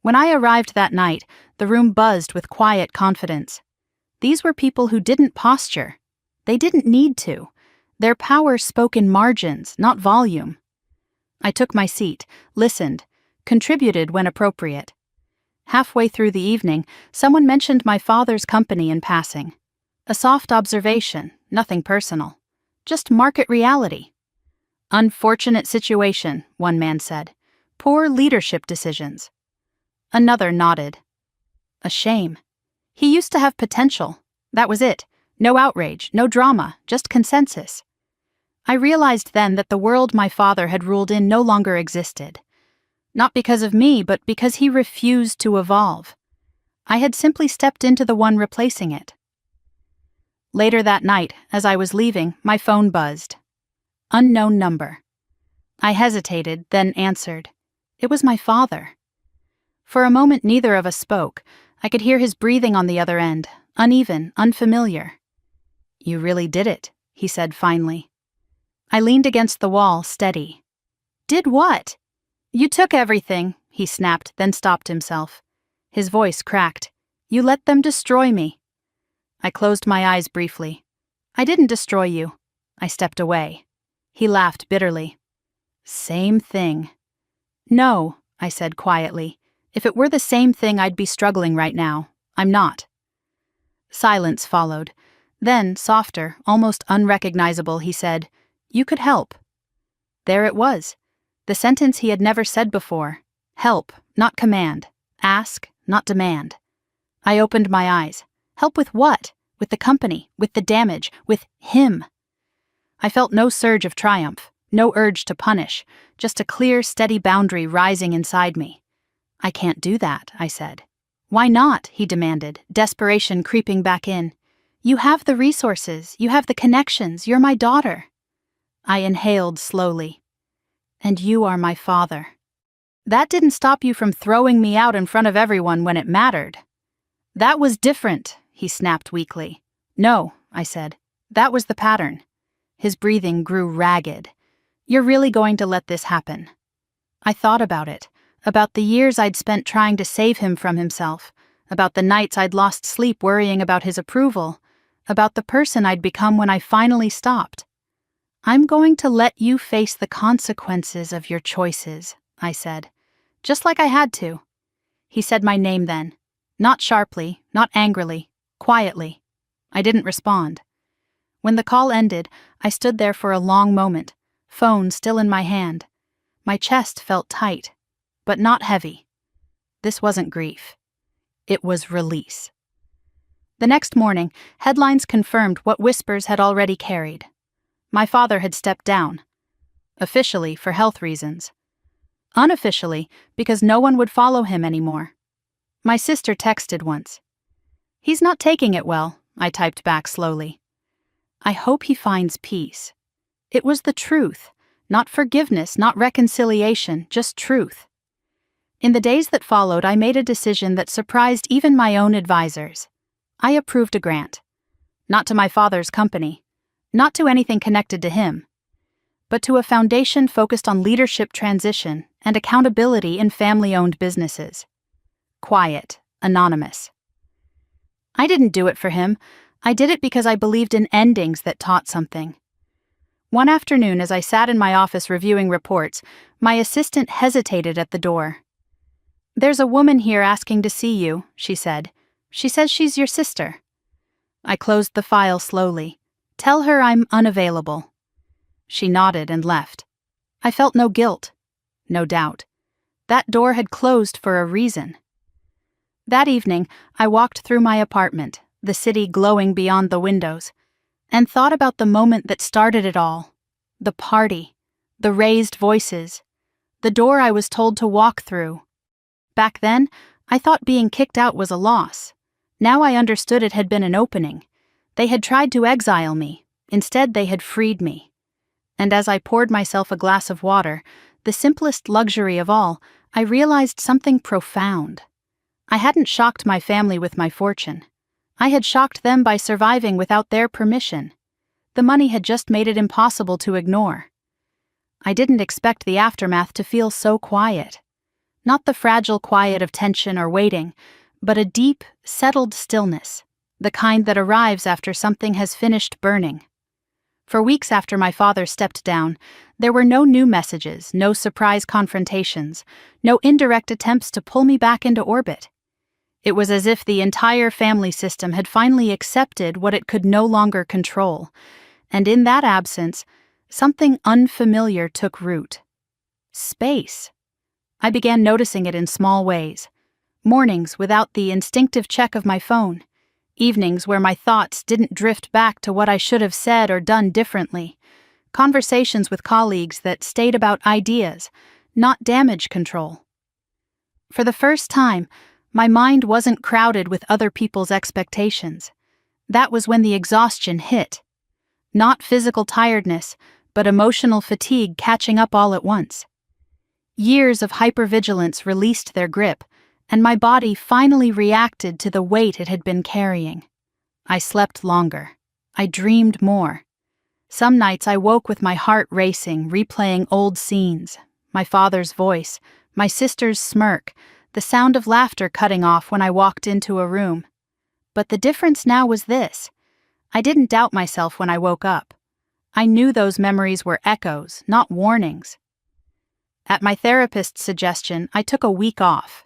When I arrived that night, the room buzzed with quiet confidence. These were people who didn't posture. They didn't need to. Their power spoke in margins, not volume. I took my seat, listened, contributed when appropriate. Halfway through the evening, someone mentioned my father's company in passing. A soft observation, nothing personal. Just market reality. Unfortunate situation, one man said. Poor leadership decisions. Another nodded. A shame. He used to have potential. That was it. No outrage, no drama, just consensus. I realized then that the world my father had ruled in no longer existed. Not because of me, but because he refused to evolve. I had simply stepped into the one replacing it. Later that night, as I was leaving, my phone buzzed. Unknown number. I hesitated, then answered. It was my father. For a moment neither of us spoke. I could hear his breathing on the other end, uneven, unfamiliar. You really did it, he said finally. I leaned against the wall, steady. Did what? You took everything, he snapped, then stopped himself. His voice cracked. You let them destroy me. I closed my eyes briefly. I didn't destroy you. I stepped away. He laughed bitterly. Same thing. No, I said quietly. If it were the same thing, I'd be struggling right now. I'm not. Silence followed. Then, softer, almost unrecognizable, he said, You could help. There it was. The sentence he had never said before. Help, not command. Ask, not demand. I opened my eyes. Help with what? With the company, with the damage, with him. I felt no surge of triumph, no urge to punish, just a clear, steady boundary rising inside me. I can't do that, I said. Why not? He demanded, desperation creeping back in. You have the resources, you have the connections, you're my daughter. I inhaled slowly. And you are my father. That didn't stop you from throwing me out in front of everyone when it mattered. That was different, he snapped weakly. No, I said. That was the pattern. His breathing grew ragged. You're really going to let this happen? I thought about it, about the years I'd spent trying to save him from himself, about the nights I'd lost sleep worrying about his approval, about the person I'd become when I finally stopped. I'm going to let you face the consequences of your choices, I said, just like I had to. He said my name then, not sharply, not angrily, quietly. I didn't respond. When the call ended, I stood there for a long moment, phone still in my hand. My chest felt tight, but not heavy. This wasn't grief. It was release. The next morning, headlines confirmed what whispers had already carried. My father had stepped down. Officially, for health reasons. Unofficially, because no one would follow him anymore. My sister texted once. He's not taking it well, I typed back slowly. I hope he finds peace. It was the truth, not forgiveness, not reconciliation, just truth. In the days that followed, I made a decision that surprised even my own advisors. I approved a grant. Not to my father's company. Not to anything connected to him, but to a foundation focused on leadership transition and accountability in family-owned businesses. Quiet, anonymous. I didn't do it for him. I did it because I believed in endings that taught something. One afternoon, as I sat in my office reviewing reports, my assistant hesitated at the door. There's a woman here asking to see you, she said. She says she's your sister. I closed the file slowly. Tell her I'm unavailable. She nodded and left. I felt no guilt, no doubt. That door had closed for a reason. That evening, I walked through my apartment, the city glowing beyond the windows, and thought about the moment that started it all. The party, the raised voices, the door I was told to walk through. Back then, I thought being kicked out was a loss. Now I understood it had been an opening. They had tried to exile me. Instead, they had freed me. And as I poured myself a glass of water, the simplest luxury of all, I realized something profound. I hadn't shocked my family with my fortune. I had shocked them by surviving without their permission. The money had just made it impossible to ignore. I didn't expect the aftermath to feel so quiet. Not the fragile quiet of tension or waiting, but a deep, settled stillness. The kind that arrives after something has finished burning. For weeks after my father stepped down, there were no new messages, no surprise confrontations, no indirect attempts to pull me back into orbit. It was as if the entire family system had finally accepted what it could no longer control, and in that absence, something unfamiliar took root. Space. I began noticing it in small ways. Mornings without the instinctive check of my phone. Evenings where my thoughts didn't drift back to what I should have said or done differently. Conversations with colleagues that stayed about ideas, not damage control. For the first time, my mind wasn't crowded with other people's expectations. That was when the exhaustion hit. Not physical tiredness, but emotional fatigue catching up all at once. Years of hypervigilance released their grip, and my body finally reacted to the weight it had been carrying. I slept longer. I dreamed more. Some nights I woke with my heart racing, replaying old scenes. My father's voice, my sister's smirk, the sound of laughter cutting off when I walked into a room. But the difference now was this. I didn't doubt myself when I woke up. I knew those memories were echoes, not warnings. At my therapist's suggestion, I took a week off.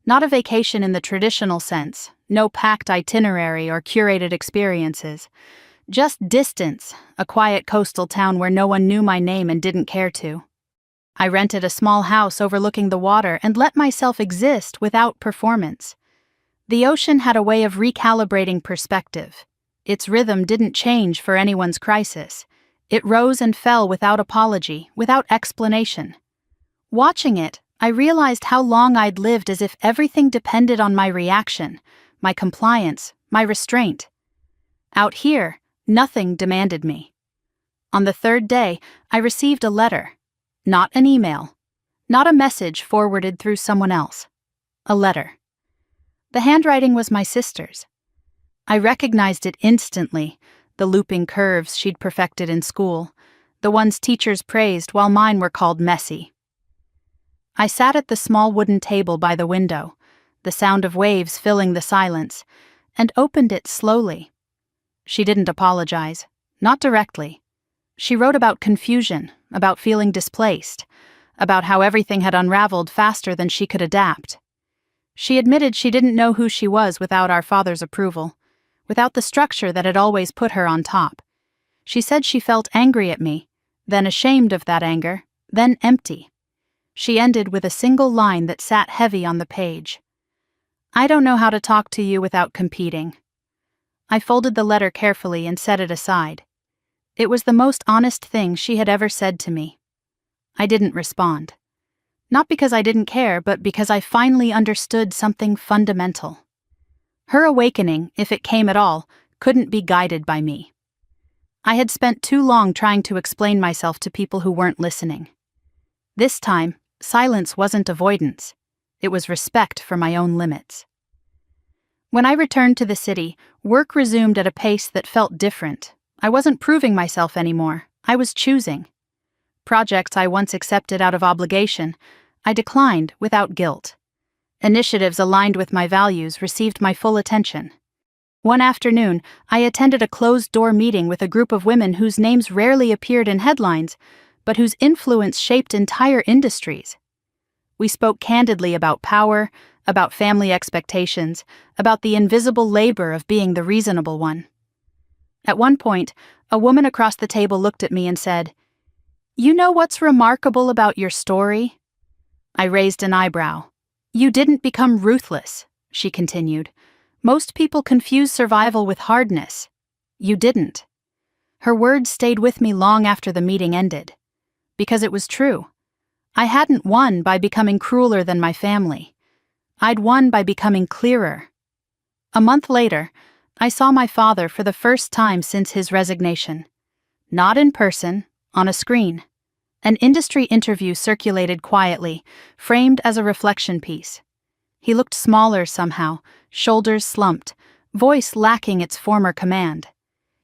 Not a vacation in the traditional sense, no packed itinerary or curated experiences. Just distance, a quiet coastal town where no one knew my name and didn't care to. I rented a small house overlooking the water and let myself exist without performance. The ocean had a way of recalibrating perspective. Its rhythm didn't change for anyone's crisis. It rose and fell without apology, without explanation. Watching it, I realized how long I'd lived as if everything depended on my reaction, my compliance, my restraint. Out here, nothing demanded me. On the third day, I received a letter. Not an email. Not a message forwarded through someone else. A letter. The handwriting was my sister's. I recognized it instantly, the looping curves she'd perfected in school, the ones teachers praised while mine were called messy. I sat at the small wooden table by the window, the sound of waves filling the silence, and opened it slowly. She didn't apologize, not directly. She wrote about confusion, about feeling displaced, about how everything had unraveled faster than she could adapt. She admitted she didn't know who she was without our father's approval, without the structure that had always put her on top. She said she felt angry at me, then ashamed of that anger, then empty. She ended with a single line that sat heavy on the page. I don't know how to talk to you without competing. I folded the letter carefully and set it aside. It was the most honest thing she had ever said to me. I didn't respond. Not because I didn't care, but because I finally understood something fundamental. Her awakening, if it came at all, couldn't be guided by me. I had spent too long trying to explain myself to people who weren't listening. This time, silence wasn't avoidance. It was respect for my own limits. When I returned to the city, work resumed at a pace that felt different. I wasn't proving myself anymore. I was choosing. Projects I once accepted out of obligation, I declined without guilt. Initiatives aligned with my values received my full attention. One afternoon, I attended a closed-door meeting with a group of women whose names rarely appeared in headlines, but whose influence shaped entire industries. We spoke candidly about power, about family expectations, about the invisible labor of being the reasonable one. At one point, a woman across the table looked at me and said, "You know what's remarkable about your story?" I raised an eyebrow. "You didn't become ruthless," she continued. "Most people confuse survival with hardness. You didn't." Her words stayed with me long after the meeting ended. Because it was true. I hadn't won by becoming crueler than my family. I'd won by becoming clearer. A month later, I saw my father for the first time since his resignation. Not in person, on a screen. An industry interview circulated quietly, framed as a reflection piece. He looked smaller somehow, shoulders slumped, voice lacking its former command.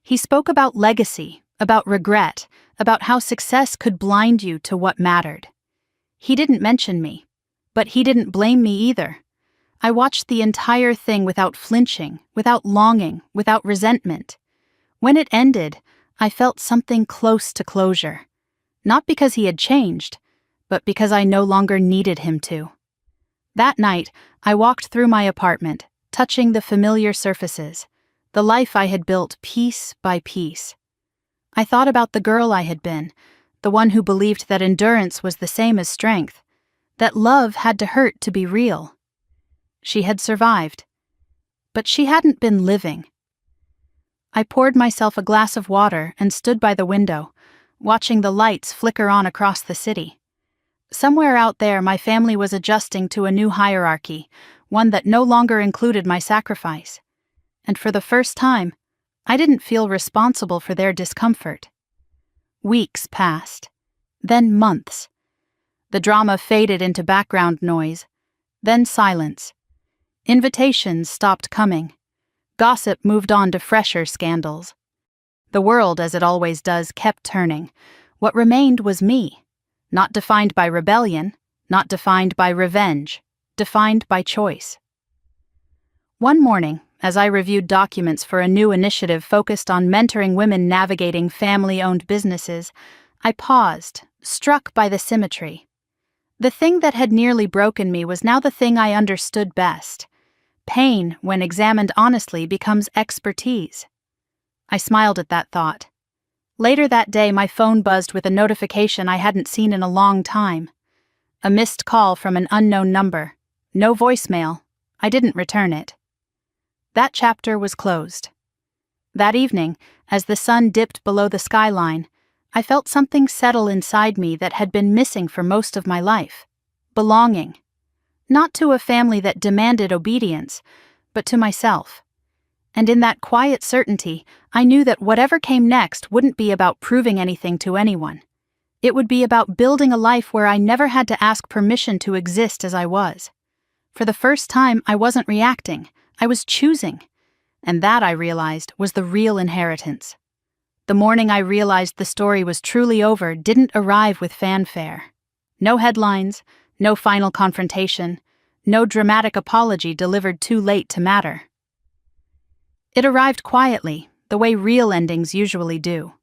He spoke about legacy, about regret, about how success could blind you to what mattered. He didn't mention me, but he didn't blame me either. I watched the entire thing without flinching, without longing, without resentment. When it ended, I felt something close to closure. Not because he had changed, but because I no longer needed him to. That night, I walked through my apartment, touching the familiar surfaces, the life I had built piece by piece. I thought about the girl I had been, the one who believed that endurance was the same as strength, that love had to hurt to be real. She had survived, but she hadn't been living. I poured myself a glass of water and stood by the window, watching the lights flicker on across the city. Somewhere out there, my family was adjusting to a new hierarchy, one that no longer included my sacrifice. And for the first time, I didn't feel responsible for their discomfort. Weeks passed, then months. The drama faded into background noise, then silence. Invitations stopped coming. Gossip moved on to fresher scandals. The world, as it always does, kept turning. What remained was me, not defined by rebellion, not defined by revenge, defined by choice. One morning, as I reviewed documents for a new initiative focused on mentoring women navigating family-owned businesses, I paused, struck by the symmetry. The thing that had nearly broken me was now the thing I understood best. Pain, when examined honestly, becomes expertise. I smiled at that thought. Later that day, my phone buzzed with a notification I hadn't seen in a long time. A missed call from an unknown number. No voicemail. I didn't return it. That chapter was closed. That evening, as the sun dipped below the skyline, I felt something settle inside me that had been missing for most of my life. Belonging. Not to a family that demanded obedience, but to myself. And in that quiet certainty, I knew that whatever came next wouldn't be about proving anything to anyone. It would be about building a life where I never had to ask permission to exist as I was. For the first time, I wasn't reacting. I was choosing. And that, I realized, was the real inheritance. The morning I realized the story was truly over didn't arrive with fanfare. No headlines, no final confrontation, no dramatic apology delivered too late to matter. It arrived quietly, the way real endings usually do.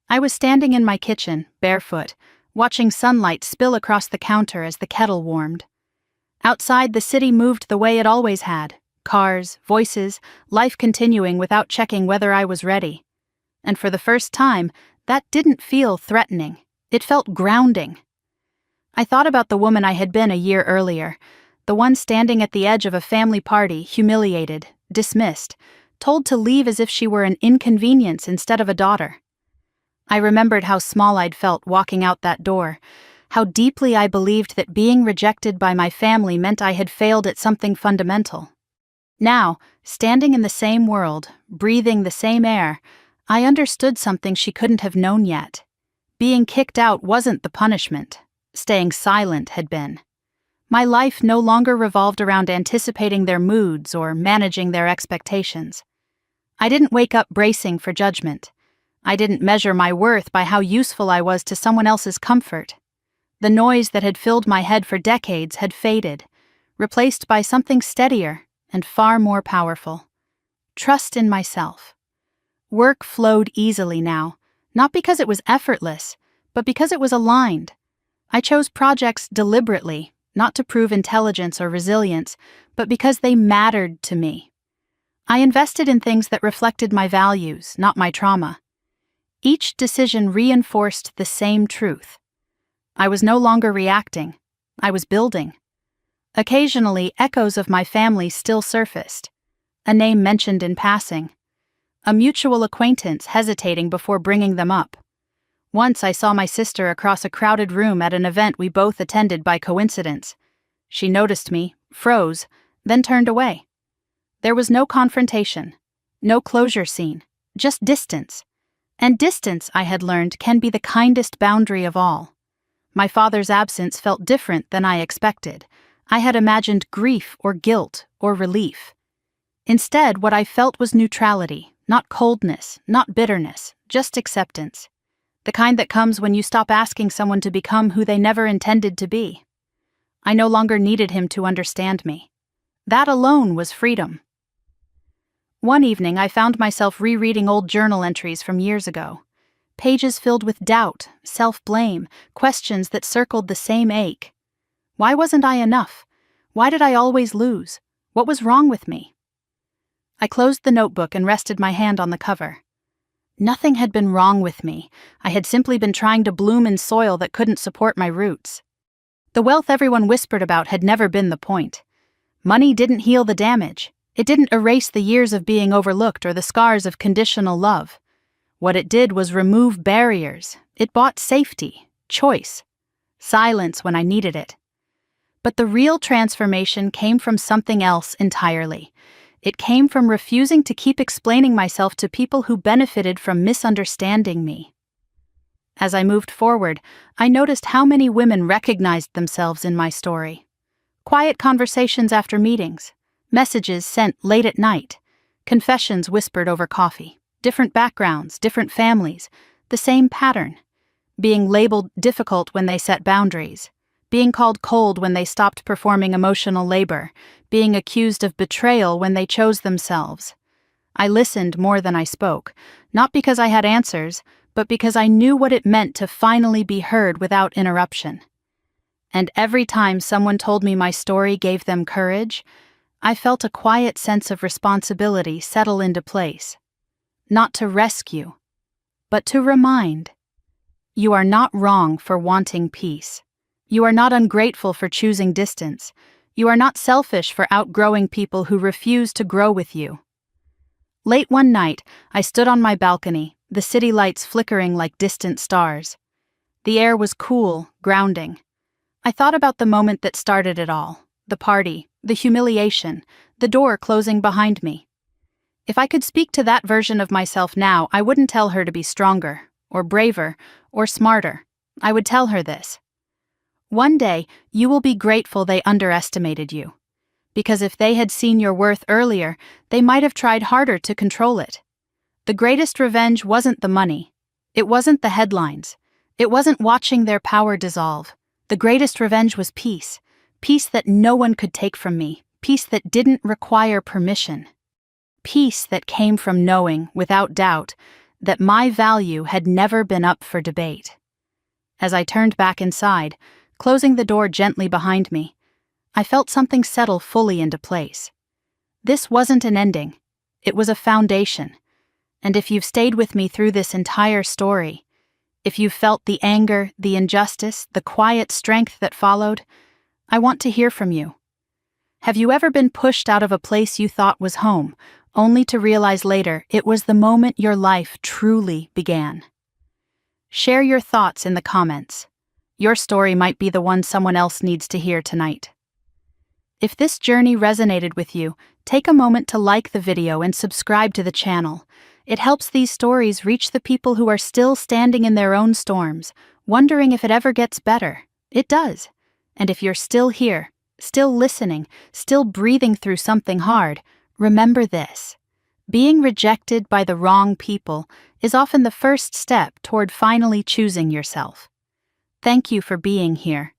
I was standing in my kitchen, barefoot, watching sunlight spill across the counter as the kettle warmed. Outside, the city moved the way it always had. Cars, voices, life continuing without checking whether I was ready. And for the first time, that didn't feel threatening. It felt grounding. I thought about the woman I had been a year earlier, the one standing at the edge of a family party, humiliated, dismissed, told to leave as if she were an inconvenience instead of a daughter. I remembered how small I'd felt walking out that door, how deeply I believed that being rejected by my family meant I had failed at something fundamental. Now, standing in the same world, breathing the same air, I understood something she couldn't have known yet. Being kicked out wasn't the punishment. Staying silent had been. My life no longer revolved around anticipating their moods or managing their expectations. I didn't wake up bracing for judgment. I didn't measure my worth by how useful I was to someone else's comfort. The noise that had filled my head for decades had faded, replaced by something steadier and far more powerful. Trust in myself. Work flowed easily now, not because it was effortless, but because it was aligned. I chose projects deliberately, not to prove intelligence or resilience, but because they mattered to me. I invested in things that reflected my values, not my trauma. Each decision reinforced the same truth. I was no longer reacting. I was building. Occasionally, echoes of my family still surfaced. A name mentioned in passing. A mutual acquaintance hesitating before bringing them up. Once I saw my sister across a crowded room at an event we both attended by coincidence. She noticed me, froze, then turned away. There was no confrontation, no closure scene, just distance. And distance, I had learned, can be the kindest boundary of all. My father's absence felt different than I expected. I had imagined grief or guilt or relief. Instead, what I felt was neutrality, not coldness, not bitterness, just acceptance. The kind that comes when you stop asking someone to become who they never intended to be. I no longer needed him to understand me. That alone was freedom. One evening, I found myself rereading old journal entries from years ago. Pages filled with doubt, self-blame, questions that circled the same ache. Why wasn't I enough? Why did I always lose? What was wrong with me? I closed the notebook and rested my hand on the cover. Nothing had been wrong with me. I had simply been trying to bloom in soil that couldn't support my roots. The wealth everyone whispered about had never been the point. Money didn't heal the damage. It didn't erase the years of being overlooked or the scars of conditional love. What it did was remove barriers. It bought safety, choice, silence when I needed it. But the real transformation came from something else entirely. It came from refusing to keep explaining myself to people who benefited from misunderstanding me. As I moved forward, I noticed how many women recognized themselves in my story. Quiet conversations after meetings, messages sent late at night, confessions whispered over coffee, different backgrounds, different families, the same pattern. Being labeled difficult when they set boundaries, being called cold when they stopped performing emotional labor, being accused of betrayal when they chose themselves. I listened more than I spoke, not because I had answers, but because I knew what it meant to finally be heard without interruption. And every time someone told me my story gave them courage, I felt a quiet sense of responsibility settle into place. Not to rescue, but to remind. You are not wrong for wanting peace. You are not ungrateful for choosing distance. You are not selfish for outgrowing people who refuse to grow with you. Late one night, I stood on my balcony, the city lights flickering like distant stars. The air was cool, grounding. I thought about the moment that started it all, the party, the humiliation, the door closing behind me. If I could speak to that version of myself now, I wouldn't tell her to be stronger, or braver, or smarter. I would tell her this. One day, you will be grateful they underestimated you. Because if they had seen your worth earlier, they might have tried harder to control it. The greatest revenge wasn't the money. It wasn't the headlines. It wasn't watching their power dissolve. The greatest revenge was peace. Peace that no one could take from me. Peace that didn't require permission. Peace that came from knowing, without doubt, that my value had never been up for debate. As I turned back inside, closing the door gently behind me, I felt something settle fully into place. This wasn't an ending. It was a foundation. And if you've stayed with me through this entire story, if you've felt the anger, the injustice, the quiet strength that followed, I want to hear from you. Have you ever been pushed out of a place you thought was home, only to realize later it was the moment your life truly began? Share your thoughts in the comments. Your story might be the one someone else needs to hear tonight. If this journey resonated with you, take a moment to like the video and subscribe to the channel. It helps these stories reach the people who are still standing in their own storms, wondering if it ever gets better. It does. And if you're still here, still listening, still breathing through something hard, remember this. Being rejected by the wrong people is often the first step toward finally choosing yourself. Thank you for being here.